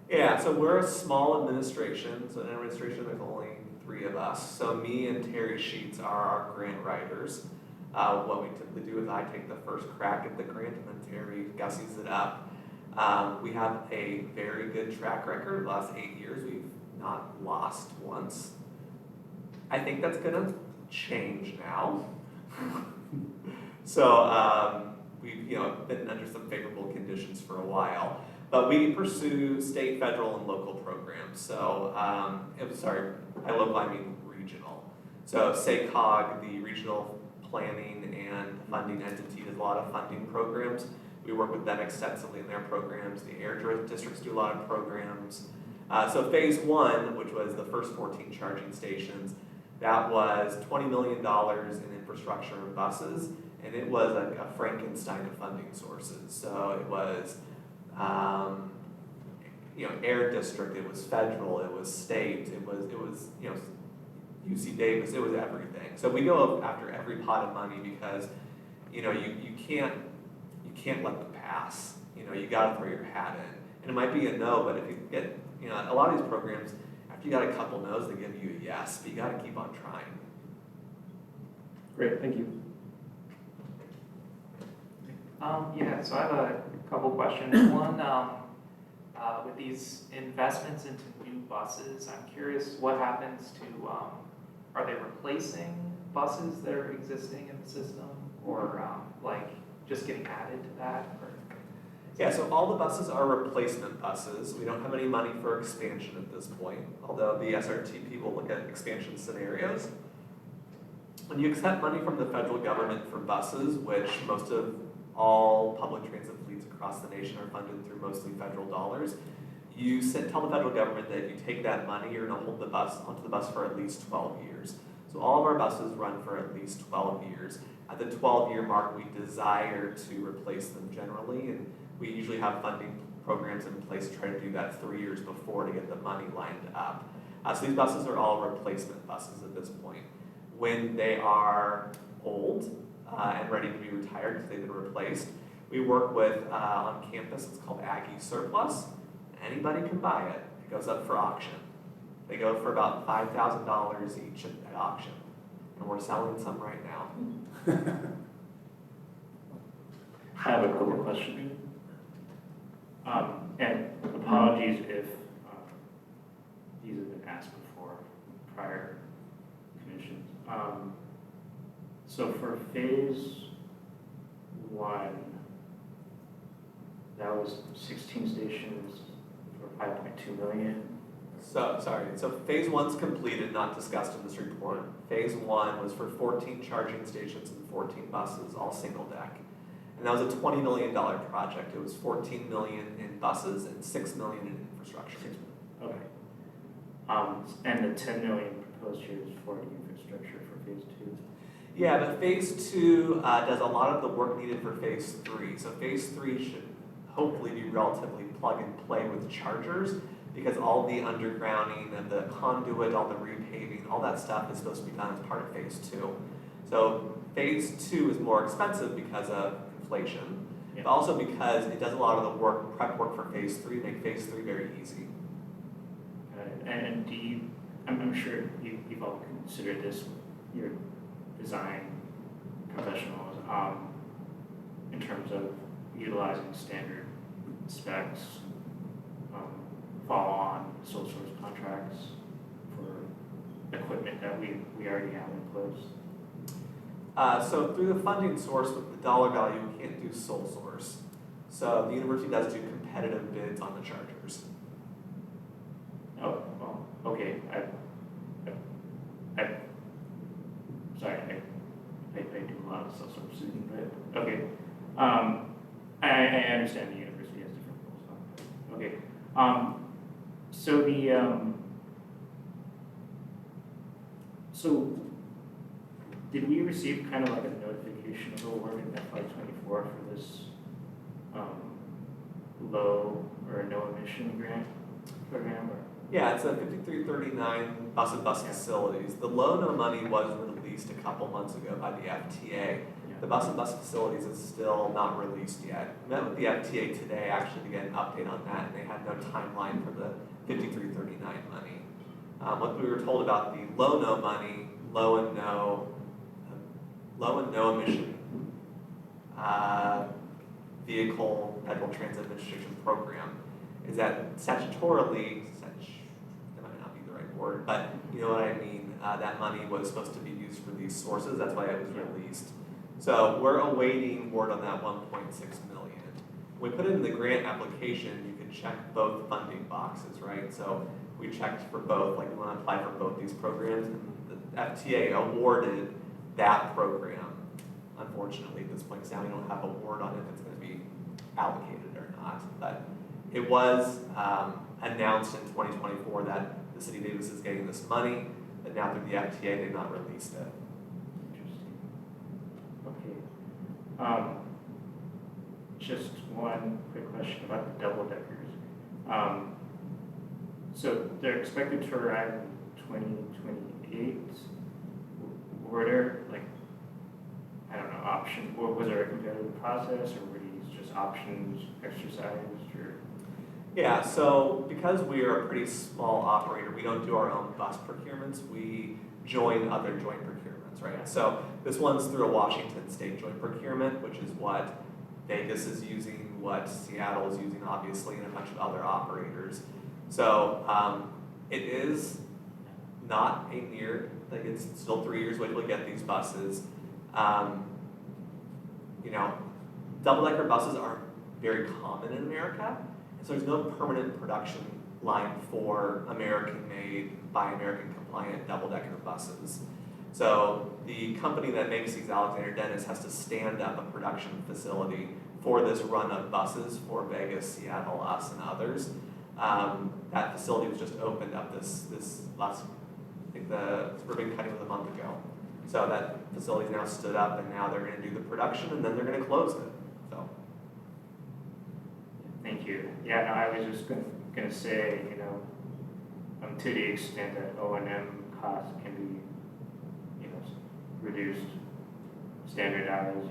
Yeah, so we're a small administration. So in an administration, there's only 3 of us. So me and Terry Sheets are our grant writers. What we typically do is I take the first crack at the grant, and then Terry gussies it up. We have a very good track record. The last 8 years, we've not lost once. I think that's gonna change now. So we've been under some favorable conditions for a while, but we pursue state, federal, and local programs. So by local I mean regional. So SACOG, the regional planning and funding entity, does a lot of funding programs. We work with them extensively in their programs. The air districts do a lot of programs. So phase 1, which was the first 14 charging stations, that was $20 million in infrastructure and buses, and it was a Frankenstein of funding sources. So it was, air district, it was federal, it was state, it was UC Davis, it was everything. So we go after every pot of money because, you can't let them pass. You got to throw your hat in, and it might be a no, but if you get a lot of these programs, after you got a couple no's, they give you a yes, but you got to keep on trying. Great, thank you. So I have a couple questions. One, with these investments into new buses, I'm curious what happens to, are they replacing buses that are existing in the system, or just getting added to that? Yeah, so all the buses are replacement buses. We don't have any money for expansion at this point, although the SRTP will look at expansion scenarios. When you accept money from the federal government for buses, which most of all public transit fleets across the nation are funded through mostly federal dollars, you tell the federal government that if you take that money, you're going to hold the bus onto the bus for at least 12 years. So all of our buses run for at least 12 years. At the 12-year mark, we desire to replace them generally, and we usually have funding programs in place to try to do that 3 years before to get the money lined up. So these buses are all replacement buses at this point. When they are old and ready to be retired because they've been replaced, we work with, on campus, it's called Aggie Surplus. Anybody can buy it. It goes up for auction. They go for about $5,000 each at auction, and we're selling some right now. I have a couple of questions. And apologies if these have been asked before, prior commissions. So for phase one, that was 16 stations for 5.2 million. So, sorry, so phase one's completed, not discussed in this report. Phase one was for 14 charging stations and 14 buses, all single deck. And that was a $20 million project. It was 14 million in buses and 6 million in infrastructure. Okay. And the 10 million proposed here is for the infrastructure for phase two. Yeah, but phase two does a lot of the work needed for phase three. So phase three should hopefully be relatively plug and play with chargers, because all the undergrounding and the conduit, all the repaving, all that stuff is supposed to be done as part of phase two. So phase two is more expensive because of inflation, Yeah. but also because it does a lot of the work, prep work for phase three, make phase three very easy. And do you, I'm sure you've all considered this, your design professionals, in terms of utilizing standard specs, follow-on sole source contracts for equipment that we already have in place. So through the funding source with the dollar value, we can't do sole source. So the university does do competitive bids on the chargers. Oh, well, okay, sorry, I do a lot of sole sourcing, but, okay. I understand the university has different rules, okay. So so did we receive kind of like a notification of award in FY24 for this low or no emission grant program? Or? Yeah, it's a 5339 bus and bus facilities. The low-no money was released a couple months ago by the FTA. The bus and bus facilities is still not released yet. I met with the FTA today actually to get an update on that, and they had no timeline for the 5339 money. What we were told about the low-no money, low and no emission vehicle federal transit administration program, is that statutorily, that might not be the right word, but you know what I mean, that money was supposed to be used for these sources, that's why it was released. So we're awaiting word on that 1.6 million. When we put it in the grant application, you can check both funding boxes, right? So we checked for both, like we want to apply for both these programs, and the FTA awarded that program. Unfortunately, at this point, now we don't have a word on if it's going to be allocated or not, but it was announced in 2024 that the city of Davis is getting this money, but now through the FTA, they've not released it. Okay. Just one quick question about the double deckers. So they're expected to arrive in 2028. Were there, like, I don't know, option, or was there a competitive process, or were these just options exercised, or? Yeah, so because we are a pretty small operator, we don't do our own bus procurements, we join other joint procurements, right? So this one's through a Washington State joint procurement, which is what Vegas is using, what Seattle is using, obviously, and a bunch of other operators. So it is not a near, like it's still 3 years away to get these buses. You know, double-decker buses are very common in America, and so there's no permanent production line for American-made, Buy American-compliant double-decker buses. So the company that makes these, Alexander Dennis, has to stand up a production facility for this run of buses for Vegas, Seattle, us, and others. That facility was just opened up this last, I think the ribbon cutting was a month ago. So that facility's now stood up, and now they're going to do the production, and then they're going to close it. So. Thank you. Yeah, no, I was just going to say, you know, to the extent that O&M costs can be, you know, reduced, standardized,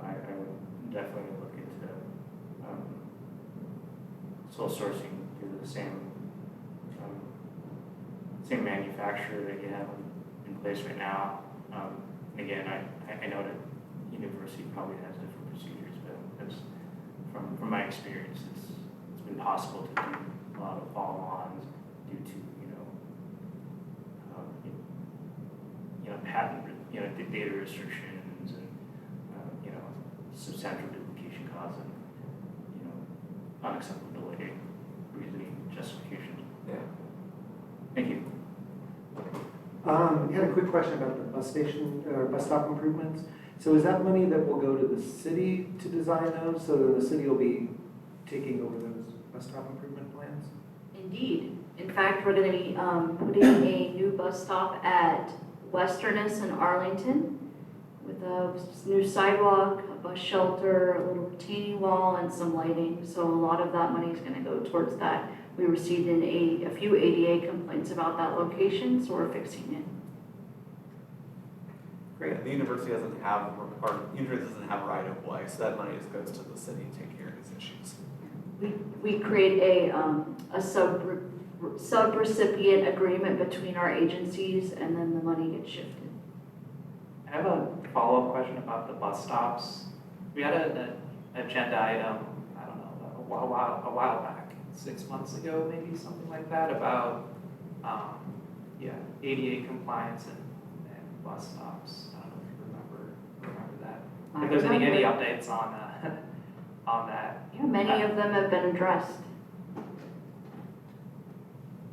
I would definitely look into sole sourcing through the same manufacturer that you have in place right now. Again, I know that university probably has different procedures, but that's from my experience, it's been possible to do a lot of follow-ons due to patent data restrictions and, substantial duplication causing, unacceptable delay, reasoning, justification. Yeah. Thank you. Had a quick question about the bus station, or bus stop improvements. So is that money that will go to the city to design those, so that the city will be taking over those bus stop improvement plans? Indeed. In fact, we're going to be putting a new bus stop at Westerness in Arlington with a new sidewalk, a bus shelter, a little retaining wall, and some lighting. So a lot of that money is going to go towards that. We received a few ADA complaints about that location, so we're fixing it. Great. The university doesn't have, right of way, so that money just goes to the city to take care of these issues. We create a sub-recipient agreement between our agencies, and then the money gets shifted. I have a follow-up question about the bus stops. We had an agenda item, I don't know, a while back, 6 months ago, maybe something like that, about ADA compliance and bus stops. I don't know if you remember that. If there's any updates on that. Yeah, many of them have been addressed.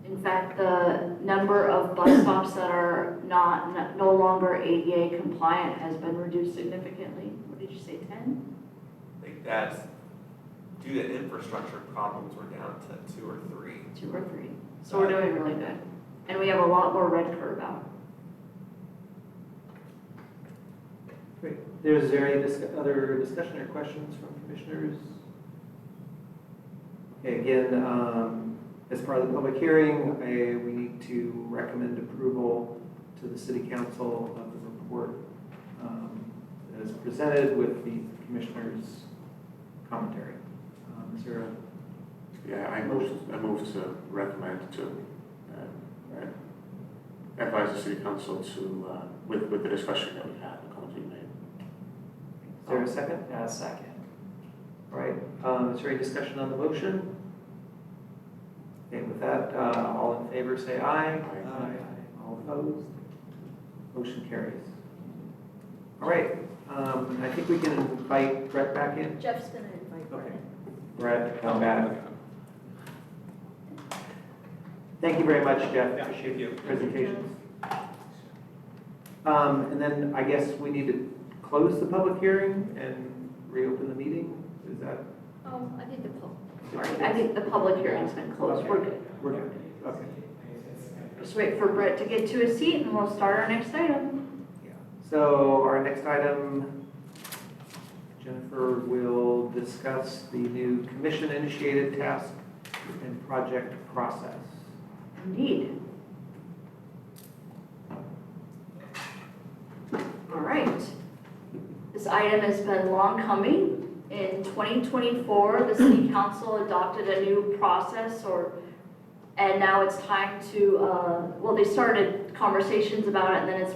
In fact, the number of bus stops that are no longer ADA compliant has been reduced significantly. What did you say, 10? I think that's due to infrastructure problems, we're down to 2 or 3. 2 or 3. So we're doing really good. And we have a lot more red curve out. Great. Is there any other discussion or questions from commissioners? Okay, again, as part of the public hearing, we need to recommend approval to the city council of the report as presented with the commissioner's commentary. Is there a Yeah, I move to recommend to advise the city council to, with the discussion that we had, the comments we made. Is there a second? Yeah, a second. All right, is there any discussion on the motion? Okay, with that, all in favor say aye. Aye. All opposed? Motion carries. All right, I think we can invite Brett back in. Jeff's going to invite Okay. Brett, come back. Thank you very much, Jeff. Appreciate your presentations. And then I guess we need to close the public hearing and reopen the meeting. Is that? Oh, I think the public hearing's been closed. Okay. We're good. We're good. Okay. Just wait for Brett to get to his seat and we'll start our next item. Yeah. So our next item, Jennifer will discuss the new commission-initiated task and project process. Indeed. All right. This item has been long coming. In 2024, the City Council adopted a new process, and now it's time to, they started conversations about it, and then it's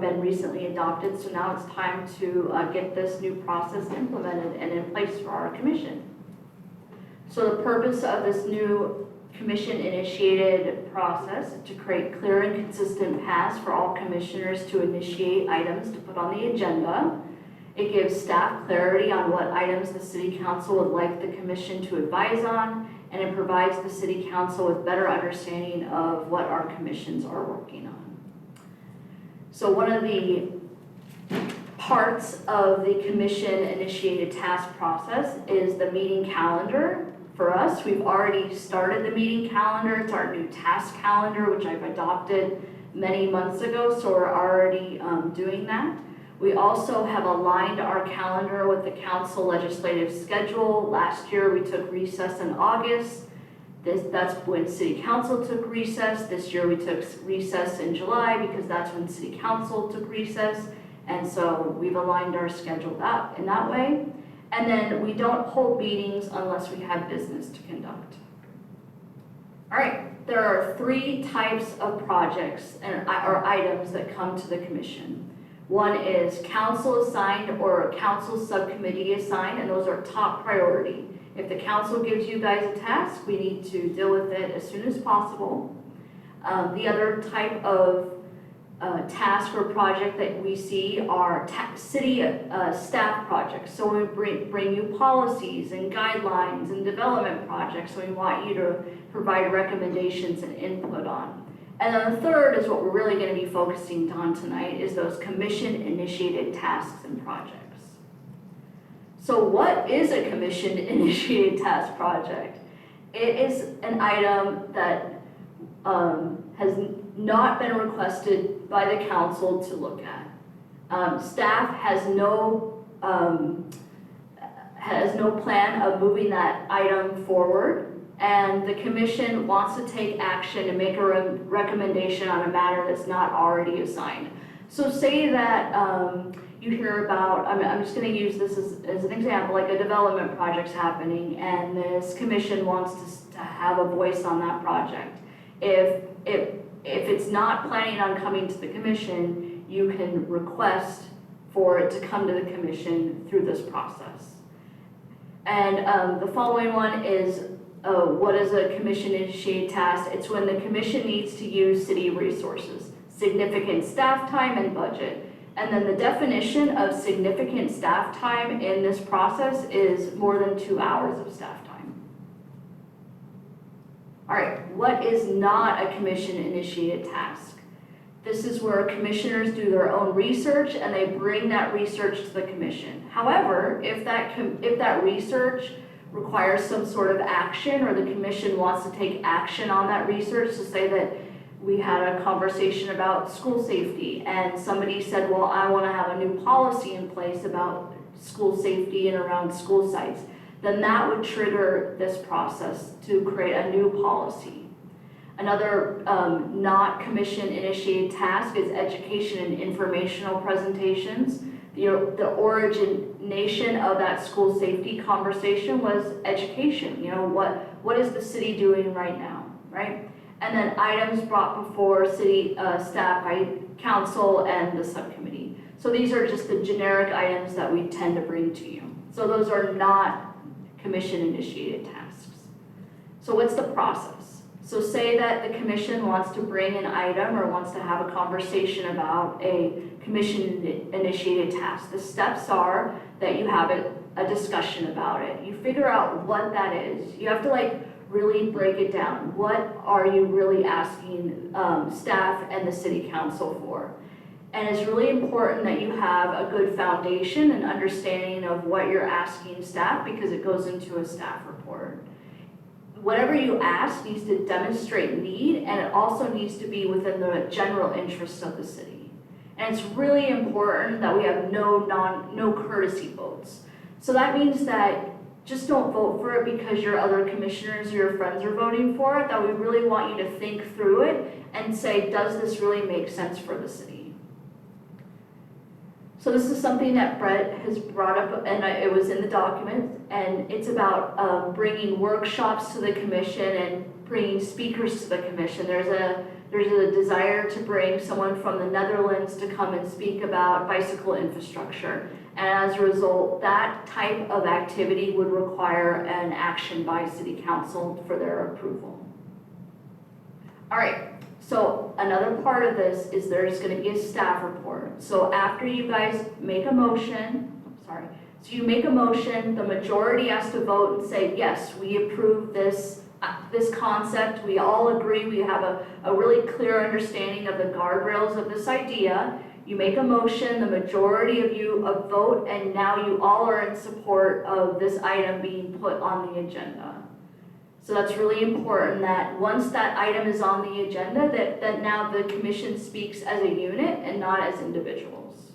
been recently adopted, so now it's time to get this new process implemented and in place for our commission. So the purpose of this new commission-initiated process is to create clear and consistent paths for all commissioners to initiate items to put on the agenda. It gives staff clarity on what items the City Council would like the commission to advise on, and it provides the City Council with better understanding of what our commissions are working on. So one of the parts of the commission-initiated task process is the meeting calendar. For us, we've already started the meeting calendar. It's our new task calendar, which I've adopted many months ago, so we're already doing that. We also have aligned our calendar with the council legislative schedule. Last year, we took recess in August. That's when City Council took recess. This year, we took recess in July because that's when City Council took recess. And so we've aligned our schedule in that way. And then we don't hold meetings unless we have business to conduct. All right, there are 3 types of projects or items that come to the commission. One is council assigned or council subcommittee assigned, and those are top priority. If the council gives you guys a task, we need to deal with it as soon as possible. The other type of task or project that we see are city staff projects. So we bring you policies and guidelines and development projects, so we want you to provide recommendations and input on. And then the third is what we're really going to be focusing on tonight, is those commission-initiated tasks and projects. So what is a commission-initiated task project? It is an item that has not been requested by the council to look at. Staff has no plan of moving that item forward, and the commission wants to take action and make a recommendation on a matter that's not already assigned. So say that you hear about, I'm just going to use this as an example, like a development project's happening, and this commission wants to have a voice on that project. If it's not planning on coming to the commission, you can request for it to come to the commission through this process. And the following one is, what is a commission-initiated task? It's when the commission needs to use city resources, significant staff time and budget. And then the definition of significant staff time in this process is more than 2 hours of staff time. All right, what is not a commission-initiated task? This is where commissioners do their own research and they bring that research to the commission. However, if that research requires some sort of action, or the commission wants to take action on that research, to say that we had a conversation about school safety and somebody said, well, I want to have a new policy in place about school safety and around school sites, then that would trigger this process to create a new policy. Another not commission-initiated task is education and informational presentations. The origination of that school safety conversation was education. You know, what is the city doing right now, right? And then items brought before city staff by council and the subcommittee. So these are just the generic items that we tend to bring to you. So those are not commission-initiated tasks. So what's the process? So say that the commission wants to bring an item or wants to have a conversation about a commission-initiated task. The steps are that you have a discussion about it. You figure out what that is. You have to really break it down. What are you really asking staff and the city council for? And it's really important that you have a good foundation and understanding of what you're asking staff, because it goes into a staff report. Whatever you ask needs to demonstrate need, and it also needs to be within the general interests of the city. And it's really important that we have no courtesy votes. So that means that just don't vote for it because your other commissioners or your friends are voting for it, that we really want you to think through it and say, does this really make sense for the city? So this is something that Brett has brought up, and it was in the document, and it's about bringing workshops to the commission and bringing speakers to the commission. There's a desire to bring someone from the Netherlands to come and speak about bicycle infrastructure. And as a result, that type of activity would require an action by City Council for their approval. All right, so another part of this is there's going to be a staff report. So after you guys make a motion, so you make a motion, the majority has to vote and say, yes, we approve this concept, we all agree, we have a really clear understanding of the guardrails of this idea. You make a motion, the majority of you vote, and now you all are in support of this item being put on the agenda. So that's really important that once that item is on the agenda, that now the commission speaks as a unit and not as individuals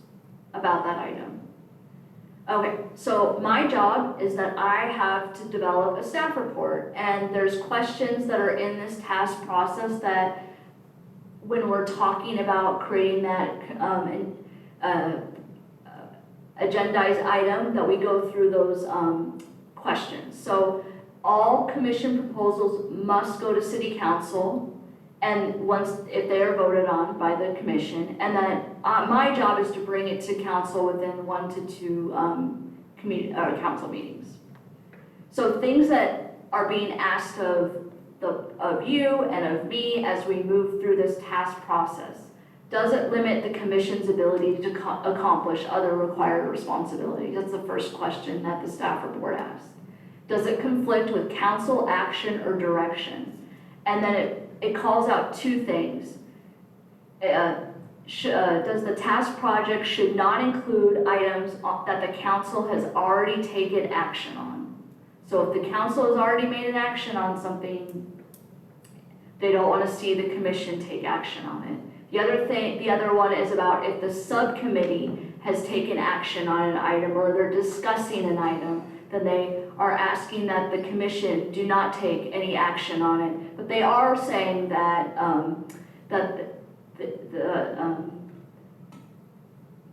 about that item. Okay, so my job is that I have to develop a staff report, and there's questions that are in this task process that when we're talking about creating that agendized item, that we go through those questions. So all commission proposals must go to City Council, and if they are voted on by the commission, and then my job is to bring it to council within 1 to 2 council meetings. So things that are being asked of you and of me as we move through this task process. Does it limit the commission's ability to accomplish other required responsibilities? That's the first question that the staff report asks. Does it conflict with council action or direction? And then it calls out two things. Does the task project should not include items that the council has already taken action on? So if the council has already made an action on something, they don't want to see the commission take action on it. The other one is about if the subcommittee has taken action on an item or they're discussing an item, then they are asking that the commission do not take any action on it. But they are saying that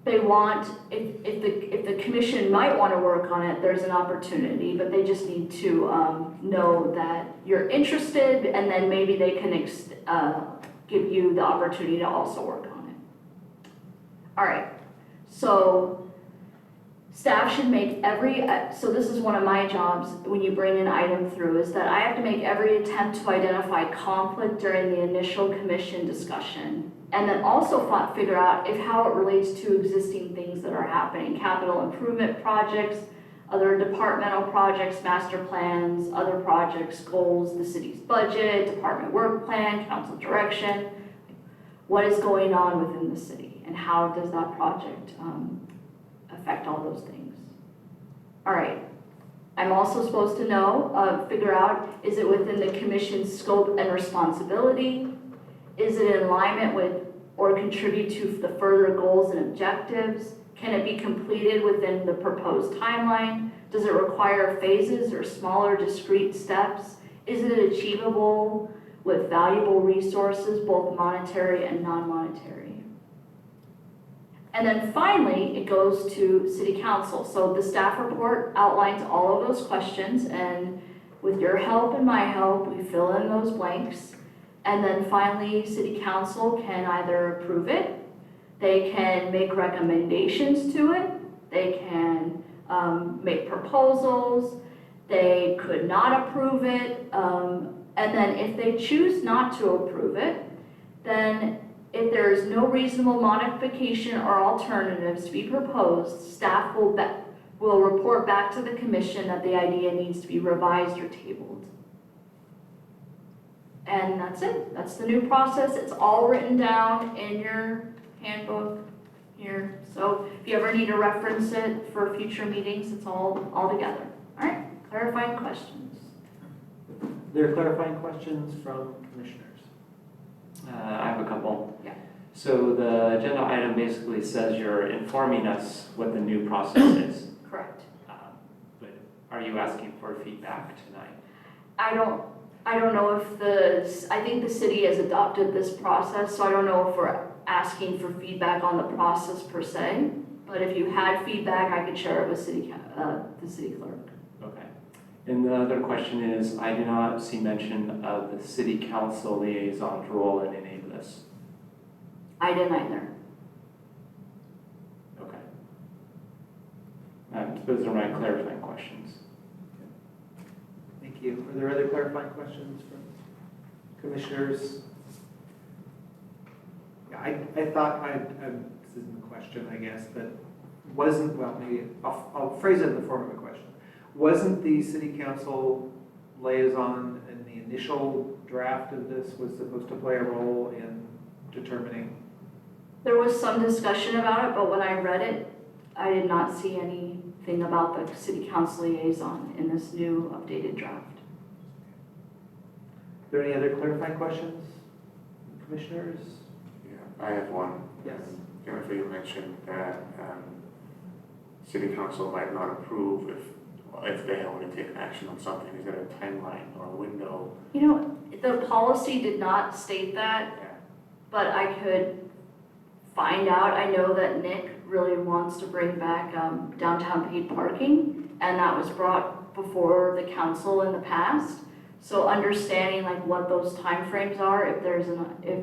they want, if the commission might want to work on it, there's an opportunity, but they just need to know that you're interested, and then maybe they can give you the opportunity to also work on it. All right, so staff should make so this is one of my jobs when you bring an item through, is that I have to make every attempt to identify conflict during the initial commission discussion, and then also figure out how it relates to existing things that are happening, capital improvement projects, other departmental projects, master plans, other projects, goals, the city's budget, department work plan, council direction. What is going on within the city, and how does that project affect all those things? All right. I'm also supposed to know, figure out, is it within the commission's scope and responsibility? Is it in alignment with or contribute to the further goals and objectives? Can it be completed within the proposed timeline? Does it require phases or smaller discrete steps? Is it achievable with valuable resources, both monetary and non-monetary? And then finally, it goes to City Council. So the staff report outlines all of those questions, and with your help and my help, we fill in those blanks. And then finally, City Council can either approve it, they can make recommendations to it, they can make proposals, they could not approve it, and then if they choose not to approve it, then if there is no reasonable modification or alternatives to be proposed, staff will report back to the commission that the idea needs to be revised or tabled. And that's it. That's the new process. It's all written down in your handbook here. So if you ever need to reference it for future meetings, it's all together. All right, clarifying questions. There are clarifying questions from commissioners. I have a couple. Yeah. So the agenda item basically says you're informing us what the new process is. Correct. But are you asking for feedback tonight? I don't know if I think the city has adopted this process, so I don't know if we're asking for feedback on the process per se. But if you had feedback, I could share it with the city clerk. Okay. And the other question is, I do not see mention of the city council liaison's role in any of this. I didn't either. Okay. Those are my clarifying questions. Thank you. Are there other clarifying questions from commissioners? Yeah, I thought this isn't a question, I guess, but maybe I'll phrase it in the form of a question. Wasn't the city council liaison in the initial draft of this was supposed to play a role in determining? There was some discussion about it, but when I read it, I did not see anything about the city council liaison in this new updated draft. Are there any other clarifying questions, commissioners? Yeah, I have one. Yes. Jennifer, you mentioned that city council might not approve if they want to take action on something. Is there a timeline or a window? You know, the policy did not state that, Yeah. but I could find out. I know that Nick really wants to bring back downtown paid parking, and that was brought before the council in the past. So understanding like what those timeframes are, if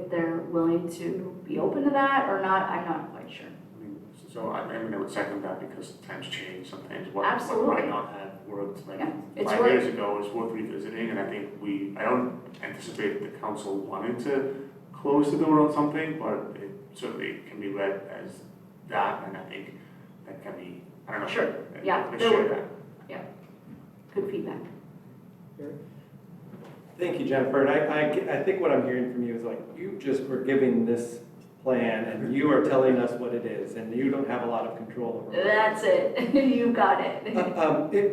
they're willing to be open to that or not, I'm not quite sure. So I would second that because times change sometimes. What Absolutely. might not have worked like Yeah, it's 5 worth- years ago is worth revisiting, and I think I don't anticipate the council wanting to close the door on something, but it certainly can be read as that, and I think that can be, I don't know. Sure. Yeah, Let's there share we- that. Good feedback. Thank you, Jennifer. And I think what I'm hearing from you is like, you just were giving this plan and you are telling us what it is, and you don't have a lot of control over it. That's it. You got it.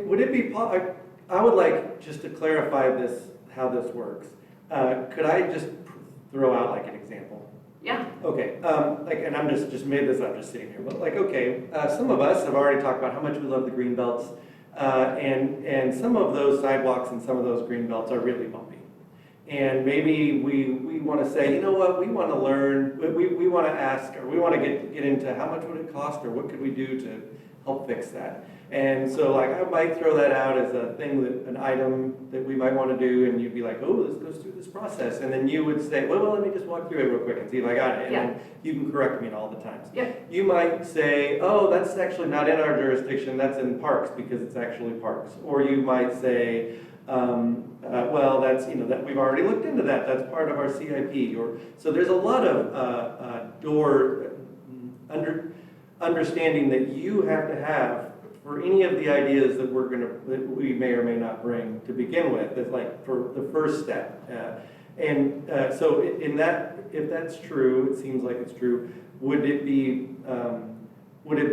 Would it be, I would like just to clarify this, how this works. Could I just throw out like an example? Yeah. Okay, and I'm just made this up just sitting here, but like, okay, some of us have already talked about how much we love the green belts, and some of those sidewalks and some of those green belts are really bumpy. And maybe we want to say, you know what, we want to learn, we want to ask, or we want to get into how much would it cost, or what could we do to help fix that? And so like, I might throw that out as a thing, an item that we might want to do, and you'd be like, oh, this goes through this process. And then you would say, well, let me just walk through it real quick and see if I got it. And then you can correct me all the times. Yeah. You might say, oh, that's actually not in our jurisdiction, that's in parks, because it's actually parks. Or you might say, well, that's, that we've already looked into that, that's part of our CIP. Or, so there's a lot of understanding that you have to have for any of the ideas that that we may or may not bring to begin with. It's like for the first step. So in that, if that's true, it seems like it's true, would it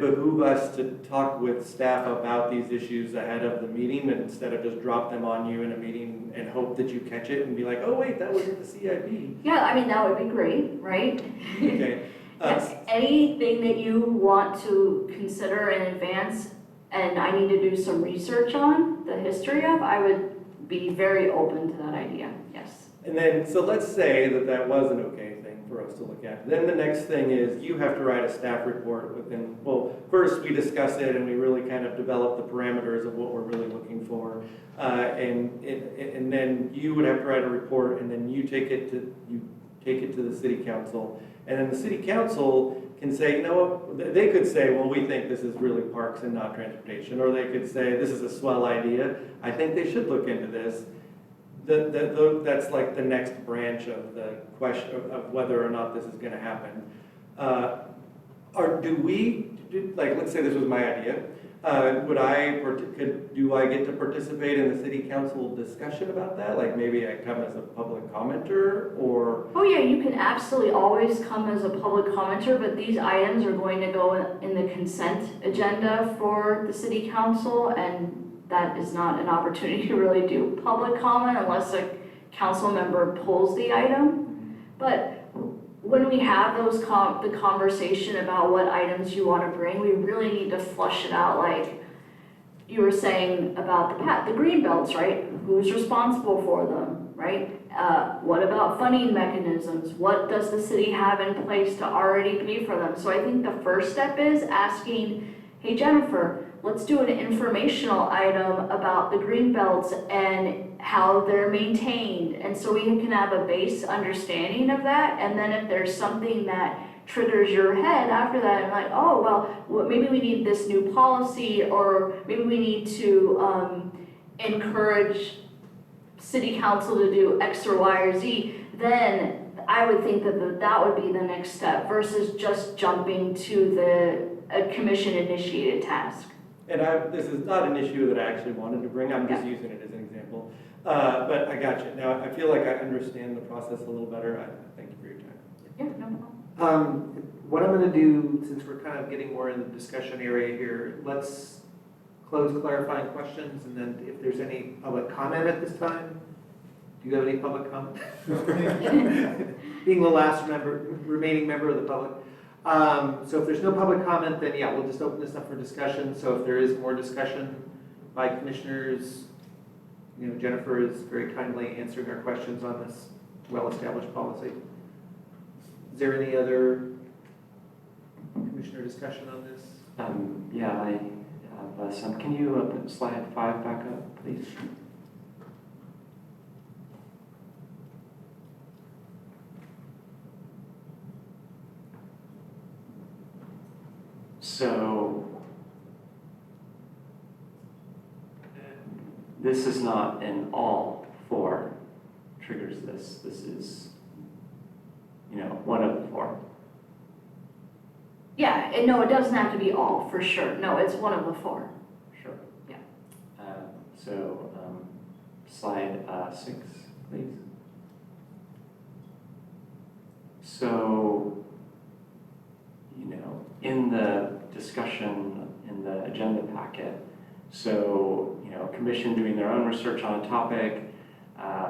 behoove us to talk with staff about these issues ahead of the meeting instead of just drop them on you in a meeting and hope that you catch it and be like, oh wait, that was in the CIP? Yeah, I mean, that would be great, right? Okay. Yes, anything that you want to consider in advance and I need to do some research on the history of, I would be very open to that idea, yes. And then, so let's say that was an okay thing for us to look at. Then the next thing is you have to write a staff report within, well, first we discuss it and we really kind of develop the parameters of what we're really looking for. And then you would have to write a report, and then you take it to the city council. And then the city council can say, you know what, they could say, well, we think this is really parks and not transportation. Or they could say, this is a swell idea, I think they should look into this. That's like the next branch of the question of whether or not this is going to happen. Like, let's say this was my idea, do I get to participate in the city council discussion about that? Like maybe I come as a public commenter, or? Oh yeah, you can absolutely always come as a public commenter, but these items are going to go in the consent agenda for the city council, and that is not an opportunity to really do public comment unless a council member pulls the item. But when we have the conversation about what items you want to bring, we really need to flush it out. Like you were saying about the green belts, right? Who's responsible for them, right? What about funding mechanisms? What does the city have in place to already pay for them? So I think the first step is asking, hey Jennifer, let's do an informational item about the green belts and how they're maintained. And so we can have a base understanding of that. And then if there's something that triggers your head after that, and like, oh, well, maybe we need this new policy, or maybe we need to encourage city council to do X or Y or Z, then I would think that would be the next step versus just jumping to a commission initiated task. And this is not an issue that I actually wanted to bring, I'm just using it as an example. But I got you. Now, I feel like I understand the process a little better. Thank you for your time. Yeah, no problem. What I'm going to do, since we're kind of getting more in the discussion area here, let's close clarifying questions, and then if there's any public comment at this time. Do you have any public comment? Being the last remaining member of the public. So if there's no public comment, then yeah, we'll just open this up for discussion. So if there is more discussion by commissioners, Jennifer is very kindly answering our questions on this well-established policy. Is there any other commissioner discussion on this? Yeah, I have some. Can you put slide 5 back up, please? So this is not an all four triggers this. This is, one of the four. And no, it doesn't have to be all, for sure. No, it's one of the 4. Sure. Yeah. So, slide 6, please. So, in the discussion in the agenda packet, so, commission doing their own research on a topic,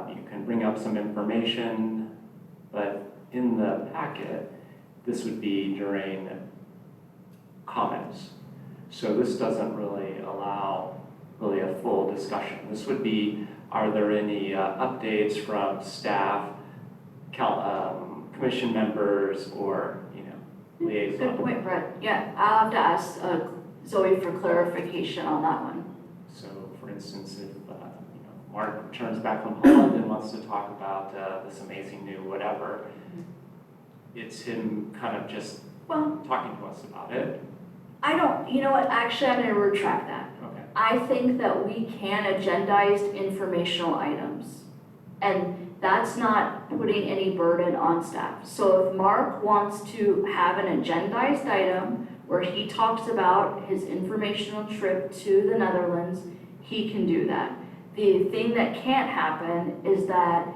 you can bring up some information, but in the packet, this would be during comments. So this doesn't really allow a full discussion. This would be, are there any updates from staff, commission members, or, liaison? Good point, Brett. Yeah, I'll have to ask Zoe for clarification on that one. So, for instance, if Mark returns back from Holland and wants to talk about this amazing new whatever, it's him kind of just Well, talking to us about it. you know what, actually, I'm gonna retract that. Okay. I think that we can agendize informational items. And that's not putting any burden on staff. So if Mark wants to have an agendized item where he talks about his informational trip to the Netherlands, he can do that. The thing that can't happen is that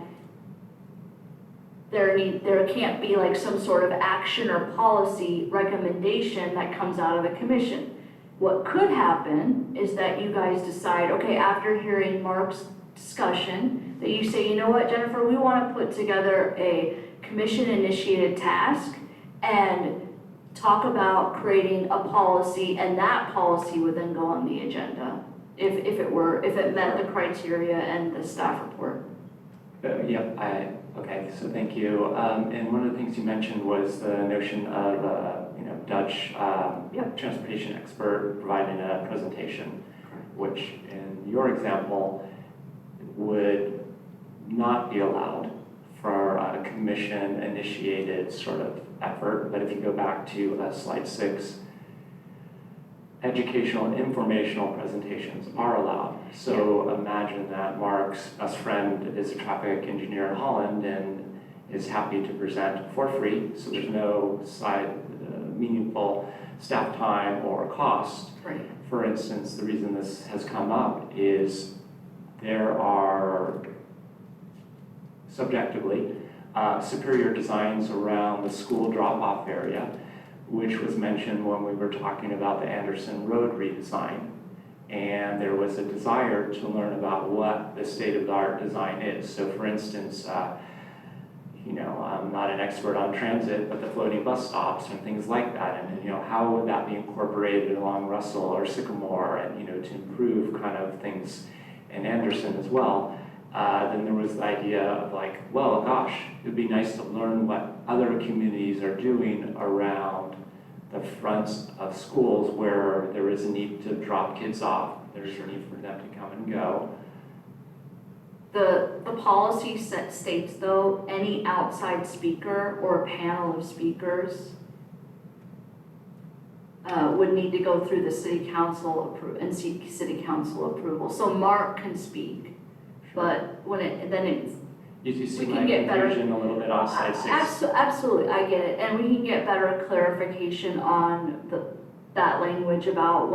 there can't be like some sort of action or policy recommendation that comes out of the commission. What could happen is that you guys decide, okay, after hearing Mark's discussion, that you say, you know what, Jennifer, we want to put together a commission-initiated task and talk about creating a policy, and that policy would then go on the agenda if it met the criteria and the staff report. Okay, so thank you. And one of the things you mentioned was the notion of, Dutch transportation expert providing a presentation, which in your example would not be allowed for a commission-initiated sort of effort. But if you go back to slide 6, educational and informational presentations are allowed. So imagine that Mark's best friend is a traffic engineer in Holland and is happy to present for free, so there's no side meaningful staff time or cost. Right. For instance, the reason this has come up is there are, subjectively, superior designs around the school drop-off area, which was mentioned when we were talking about the Anderson Road redesign. And there was a desire to learn about what the state-of-the-art design is. So for instance, I'm not an expert on transit, but the floating bus stops and things like that. And, how would that be incorporated along Russell or Sycamore and, to improve kind of things in Anderson as well. Then there was the idea of like, well, gosh, it would be nice to learn what other communities are doing around the fronts of schools where there is a need to drop kids off. There's a need for them to come and go. The policy states though, any outside speaker or panel of speakers would need to go through the city council and seek city council approval. So Mark can speak, but when You see we my can get better- confusion a little bit on slide 6. Absolutely, I get it, and we can get better clarification on that language about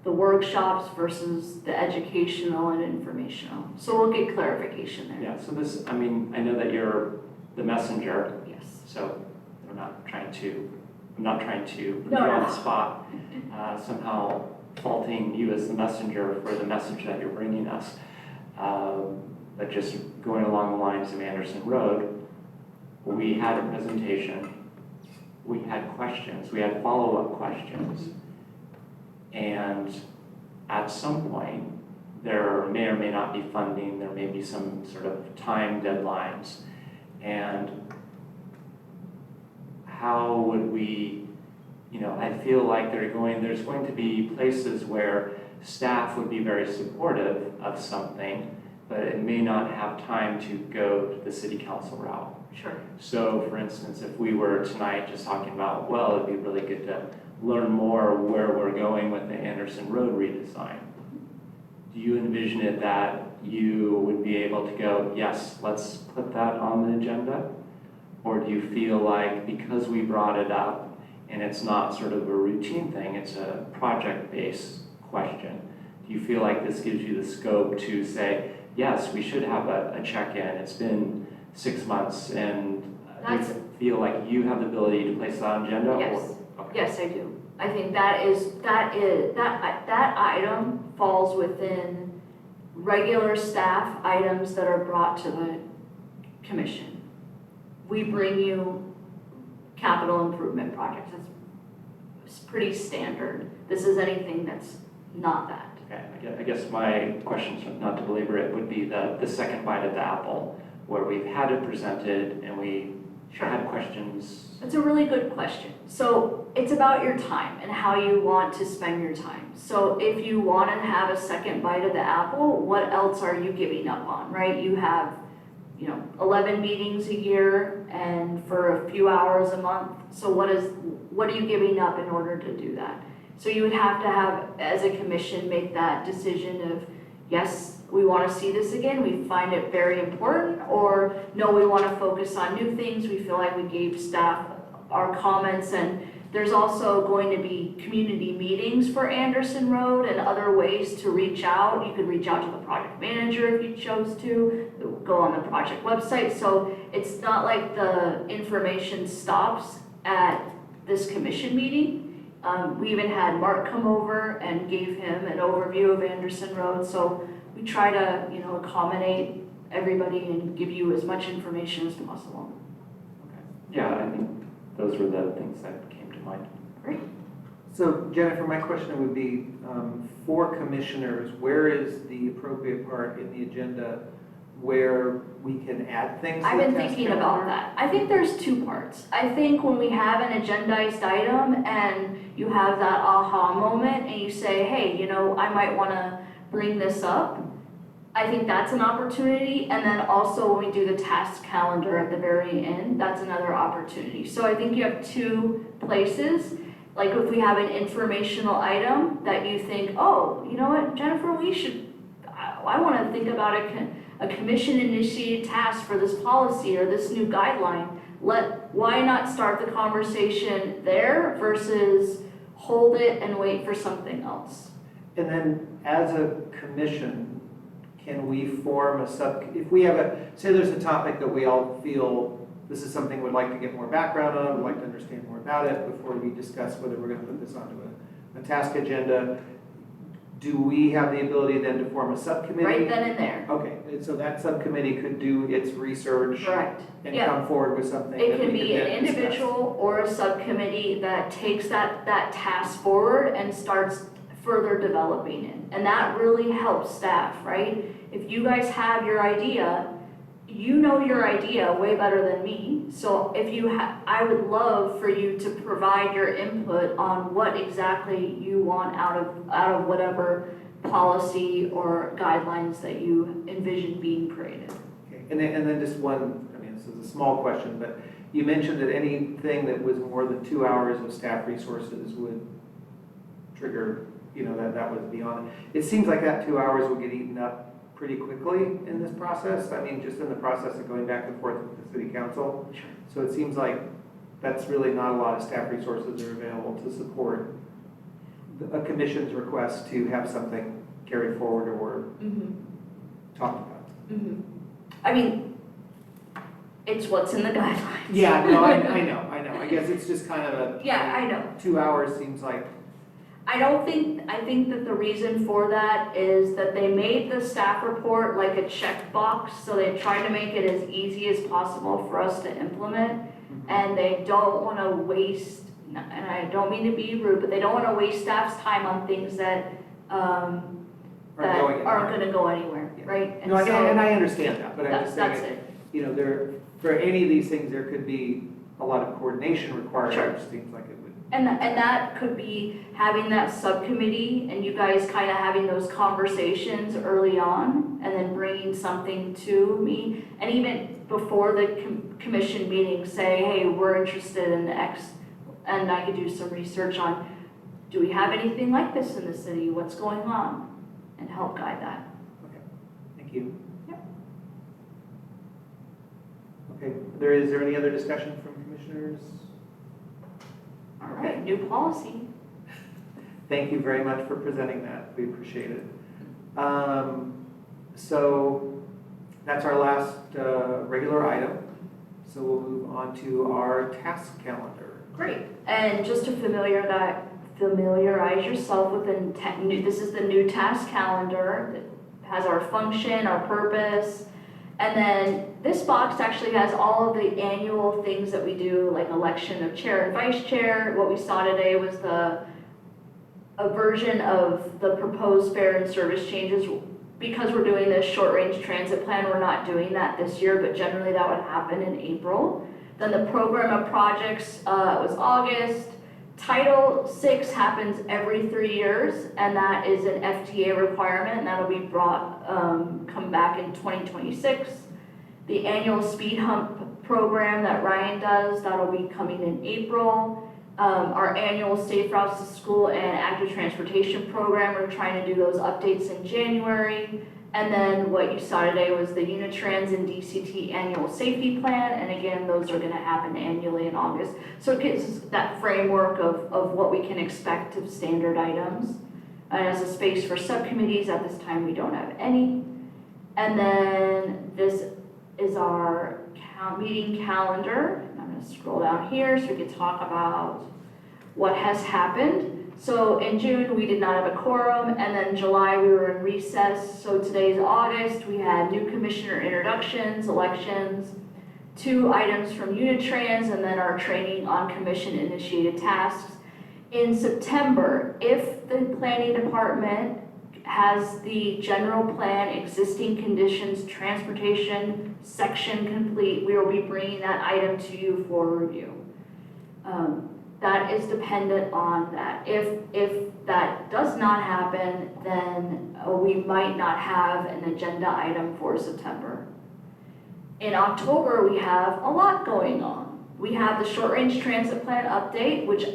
the workshops versus the educational and informational. So we'll get clarification there. Yeah, so this, I know that you're the messenger, Yes. so I'm not trying to put you No, on no. the spot, somehow faulting you as the messenger for the message that you're bringing us. But just going along the lines of Anderson Road, we had a presentation, we had questions, we had follow-up questions, and at some point, there may or may not be funding, there may be some sort of time deadlines, and how would we, I feel like there's going to be places where staff would be very supportive of something, but it may not have time to go to the city council route. Sure. So for instance, if we were tonight just talking about, well, it'd be really good to learn more where we're going with the Anderson Road redesign, do you envision it that you would be able to go, yes, let's put that on the agenda? Or do you feel like because we brought it up and it's not sort of a routine thing, it's a project-based question. Do you feel like this gives you the scope to say, yes, we should have a check-in, it's been 6 months, and do you feel like you have the ability to place that on agenda? or- Yes. Okay. Yes, I do. I think that item falls within regular staff items that are brought to the commission. We bring you capital improvement projects. It's pretty standard. This is anything that's not that. Okay, I guess my question, not to belabor it, would be the second bite of the apple, where we've had it presented and we had questions. That's a really good question. So it's about your time and how you want to spend your time. So if you want to have a second bite of the apple, what else are you giving up on, right? You have, 11 meetings a year and for a few hours a month. So what are you giving up in order to do that? So you would have to have, as a commission, make that decision of, yes, we want to see this again, we find it very important, or no, we want to focus on new things, we feel like we gave staff our comments, and there's also going to be community meetings for Anderson Road and other ways to reach out. You could reach out to the project manager if you chose to, go on the project website, so it's not like the information stops at this commission meeting. We even had Mark come over and gave him an overview of Anderson Road, so we try to, accommodate everybody and give you as much information as possible. Okay. Yeah, I think those were the things that came to mind. Great. So Jennifer, my question would be, for commissioners, where is the appropriate part in the agenda where we can add things? to I've the been task thinking about calendar? that. I think there's two parts. I think when we have an agendized item and you have that aha moment and you say, hey, I might want to bring this up, I think that's an opportunity. And then also when we do the task calendar at the very end, that's another opportunity. So I think you have two places. Like if we have an informational item that you think, oh, you know what, Jennifer, I want to think about a commission-initiated task for this policy or this new guideline. Why not start the conversation there versus hold it and wait for something else? And then as a commission, can we form if we have say there's a topic that we all feel this is something we'd like to get more background on, we'd like to understand more about it before we discuss whether we're going to put this onto a task agenda, do we have the ability then to form a subcommittee? Right then and there. Okay, and so that subcommittee could do its research Correct. and Yeah. come forward with something It that can we be could an then discuss. individual or a subcommittee that takes that task forward and starts further developing it. And that really helps staff, right? If you guys have your idea, you know your idea way better than me. So if I would love for you to provide your input on what exactly you want out of whatever policy or guidelines that you envision being created. Okay, and then just one, this is a small question, but you mentioned that anything that was more than 2 hours of staff resources would trigger, that was beyond. It seems like that 2 hours will get eaten up pretty quickly in this process. Just in the process of going back and forth with the city council. Sure. So it seems like that's really not a lot of staff resources that are available to support a commission's request to have something carried forward or talked about. It's what's in the guidelines. Yeah, no, I know. I guess it's just kind of Yeah, I know. 2 hours seems like, I think that the reason for that is that they made the staff report like a checkbox, so they tried to make it as easy as possible for us to implement, and they don't want to waste, and I don't mean to be rude, but they don't want to waste staff's time on things that aren't going to go anywhere, Yeah. right? And no, so and I understand that, but I'm that's just saying, it. for any of these things, there could be a lot of coordination required. Sure. It just seems like it would. And that could be having that subcommittee and you guys kind of having those conversations early on and then bringing something to me. And even before the commission meeting, say, hey, we're interested in X, and I could do some research on, do we have anything like this in the city? What's going on? And help guide that. Okay, thank you. Yep. Okay, is there any other discussion from commissioners? All right, new policy. Thank you very much for presenting that. We appreciate it. So that's our last regular item. So we'll move on to our task calendar. Great. And just to familiarize yourself with this is the new task calendar that has our function, our purpose, and then this box actually has all of the annual things that we do, like election of chair and vice chair. What we saw today was a version of the proposed fare and service changes. Because we're doing this short-range transit plan, we're not doing that this year, but generally that would happen in April. Then the program of projects was August. Title VI happens every 3 years, and that is an FTA requirement, and that'll be come back in 2026. The annual speed hump program that Ryan does, that'll be coming in April. Our annual Safe Routes to School and Active Transportation program, we're trying to do those updates in January. And then what you saw today was the Unitrans and DCT annual safety plan, and again, those are gonna happen annually in August. So it gives us that framework of what we can expect of standard items. And as a space for subcommittees, at this time, we don't have any. And then this is our meeting calendar. I'm gonna scroll down here so we can talk about what has happened. So in June, we did not have a quorum, and then July, we were in recess. So today's August, we had new commissioner introductions, elections, 2 items from Unitrans, and then our training on commission-initiated tasks. In September, if the planning department has the general plan, existing conditions, transportation section complete, we will be bringing that item to you for review. That is dependent on that. If that does not happen, then we might not have an agenda item for September. In October, we have a lot going on. We have the short-range transit plan update, which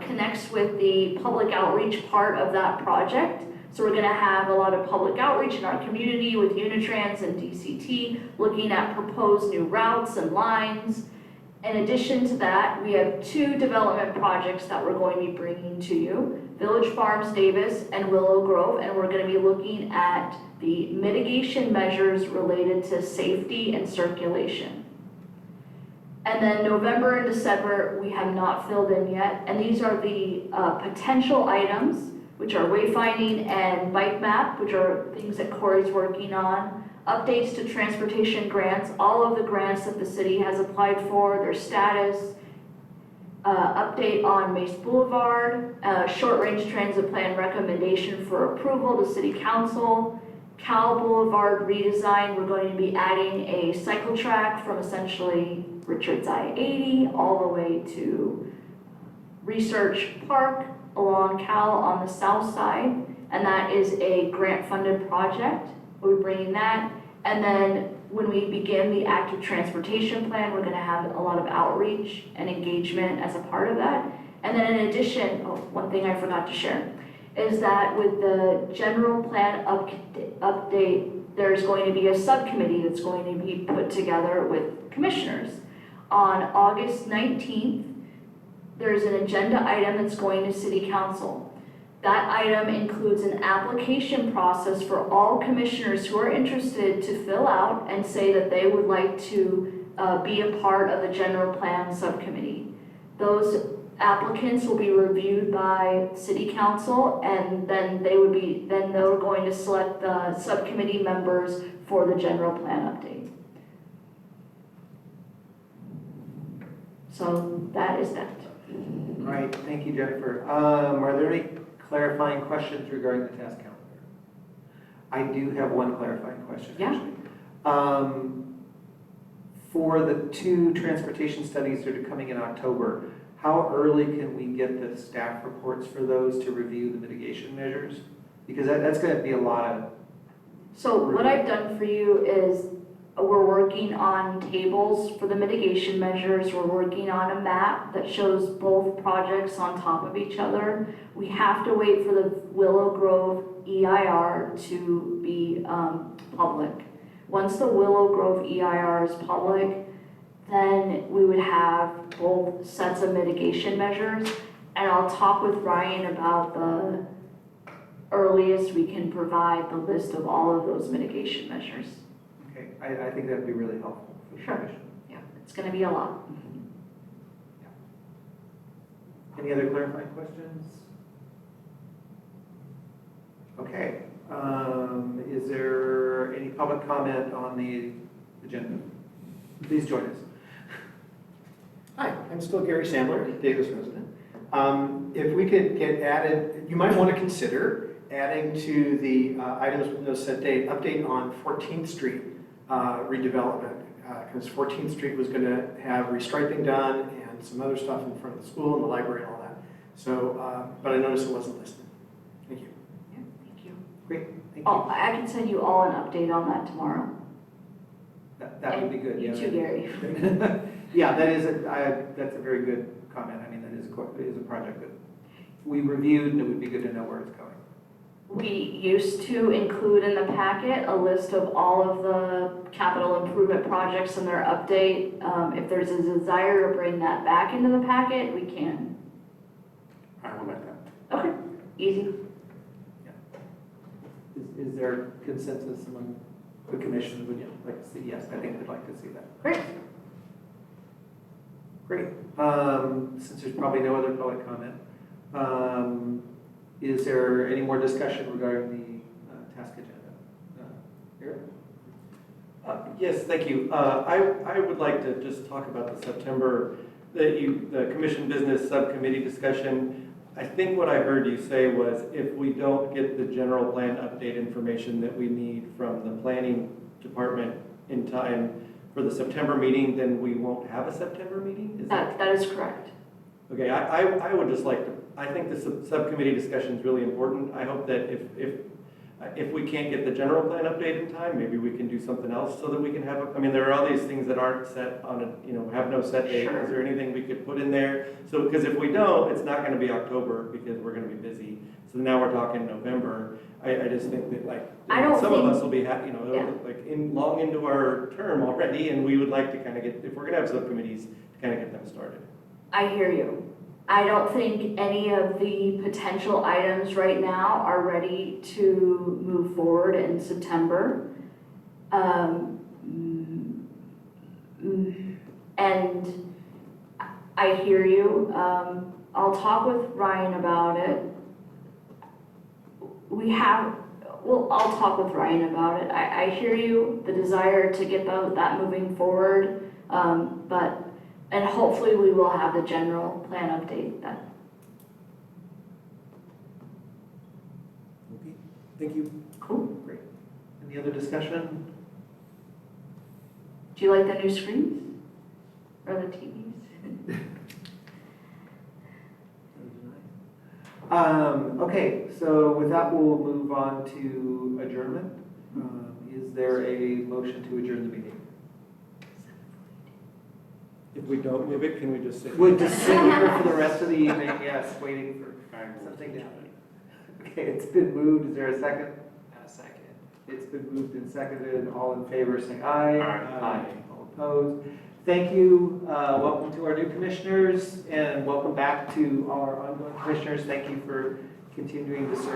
connects with the public outreach part of that project. So we're gonna have a lot of public outreach in our community with Unitrans and DCT, looking at proposed new routes and lines. In addition to that, we have 2 development projects that we're going to be bringing to you, Village Farms Davis and Willow Grove, and we're gonna be looking at the mitigation measures related to safety and circulation. And then November and December, we have not filled in yet, and these are the potential items, which are wayfinding and bike map, which are things that Corey's working on. Updates to transportation grants, all of the grants that the city has applied for, their status. Update on Mace Boulevard, short-range transit plan recommendation for approval to City Council. Cal Boulevard redesign, we're going to be adding a cycle track from essentially Richards I-80 all the way to Research Park along Cal on the south side, and that is a grant-funded project. We're bringing that, and then when we begin the active transportation plan, we're gonna have a lot of outreach and engagement as a part of that. And then in addition, one thing I forgot to share, is that with the general plan update, there's going to be a subcommittee that's going to be put together with commissioners. On August 19th, there's an agenda item that's going to City Council. That item includes an application process for all commissioners who are interested to fill out and say that they would like to be a part of the general plan subcommittee. Those applicants will be reviewed by City Council, and then they're going to select the subcommittee members for the general plan update. So that is that. All right, thank you, Jennifer. Are there any clarifying questions regarding the task calendar? I do have one clarifying question, actually. For the 2 transportation studies that are coming in October, how early can we get the staff reports for those to review the mitigation measures? Because that's going to be a lot of... So what I've done for you is we're working on tables for the mitigation measures. We're working on a map that shows both projects on top of each other. We have to wait for the Willow Grove EIR to be public. Once the Willow Grove EIR is public, then we would have both sets of mitigation measures. And I'll talk with Ryan about the earliest we can provide the list of all of those mitigation measures. Okay, I think that'd be really helpful for the Sure. commission. Yeah, it's gonna be a lot. Any other clarifying questions? Okay, is there any public comment on the agenda? Please join us. Hi, I'm still Gary Sandler, Davis resident. If we could get added, you might want to consider adding to the items with no set date, update on 14th Street redevelopment. Because 14th Street was going to have restriping done and some other stuff in front of the school and the library and all that. So, but I noticed it wasn't listed. Thank you. Yeah, thank you. Great, thank Oh, you. I can send you all an update on that tomorrow. That would be good. You yeah. too, Gary. Yeah, that's a very good comment. I mean, that is a project that we reviewed, and it would be good to know where it's going. We used to include in the packet a list of all of the capital improvement projects and their update. If there's a desire to bring that back into the packet, we can. I will make that. Okay, easy. Is there consensus among the commission? Would you like to see? Yes, I think we'd like to see that. Great. Great. Since there's probably no other public comment, is there any more discussion regarding the task agenda? Eric? Yes, thank you. I would like to just talk about the September, the Commission Business Subcommittee discussion. I think what I heard you say was if we don't get the general plan update information that we need from the planning department in time for the September meeting, then we won't have a September meeting? Is that? That is correct. Okay, I would just like to, I think the subcommittee discussion is really important. I hope that if we can't get the general plan update in time, maybe we can do something else so that we can have, I mean, there are all these things that aren't set on a, have no set date. Sure. Is there anything we could put in there? So, because if we don't, it's not gonna be October because we're gonna be busy. So now we're talking November. I just think that like, I don't some of think- us will be, Yeah. like long into our term already, and we would like to kind of get, if we're gonna have subcommittees, to kind of get them started. I hear you. I don't think any of the potential items right now are ready to move forward in September. And I hear you. I'll talk with Ryan about it. I'll talk with Ryan about it. I hear you, the desire to get that moving forward, and hopefully we will have the general plan update then. Okay, thank you. Cool. Great. Any other discussion? Do you like the new screens? Or the TVs? Okay, so with that, we'll move on to adjournment. Is there a motion to adjourn the meeting? If we don't move it, can we just sit? We'll just sit here for the rest of the evening, yes, waiting for something to happen. Okay, it's been moved, is there a second? A second. It's been moved and seconded, all in favor, say aye. Aye. All opposed. Thank you, welcome to our new commissioners, and welcome back to all our ongoing commissioners. Thank you for continuing to serve.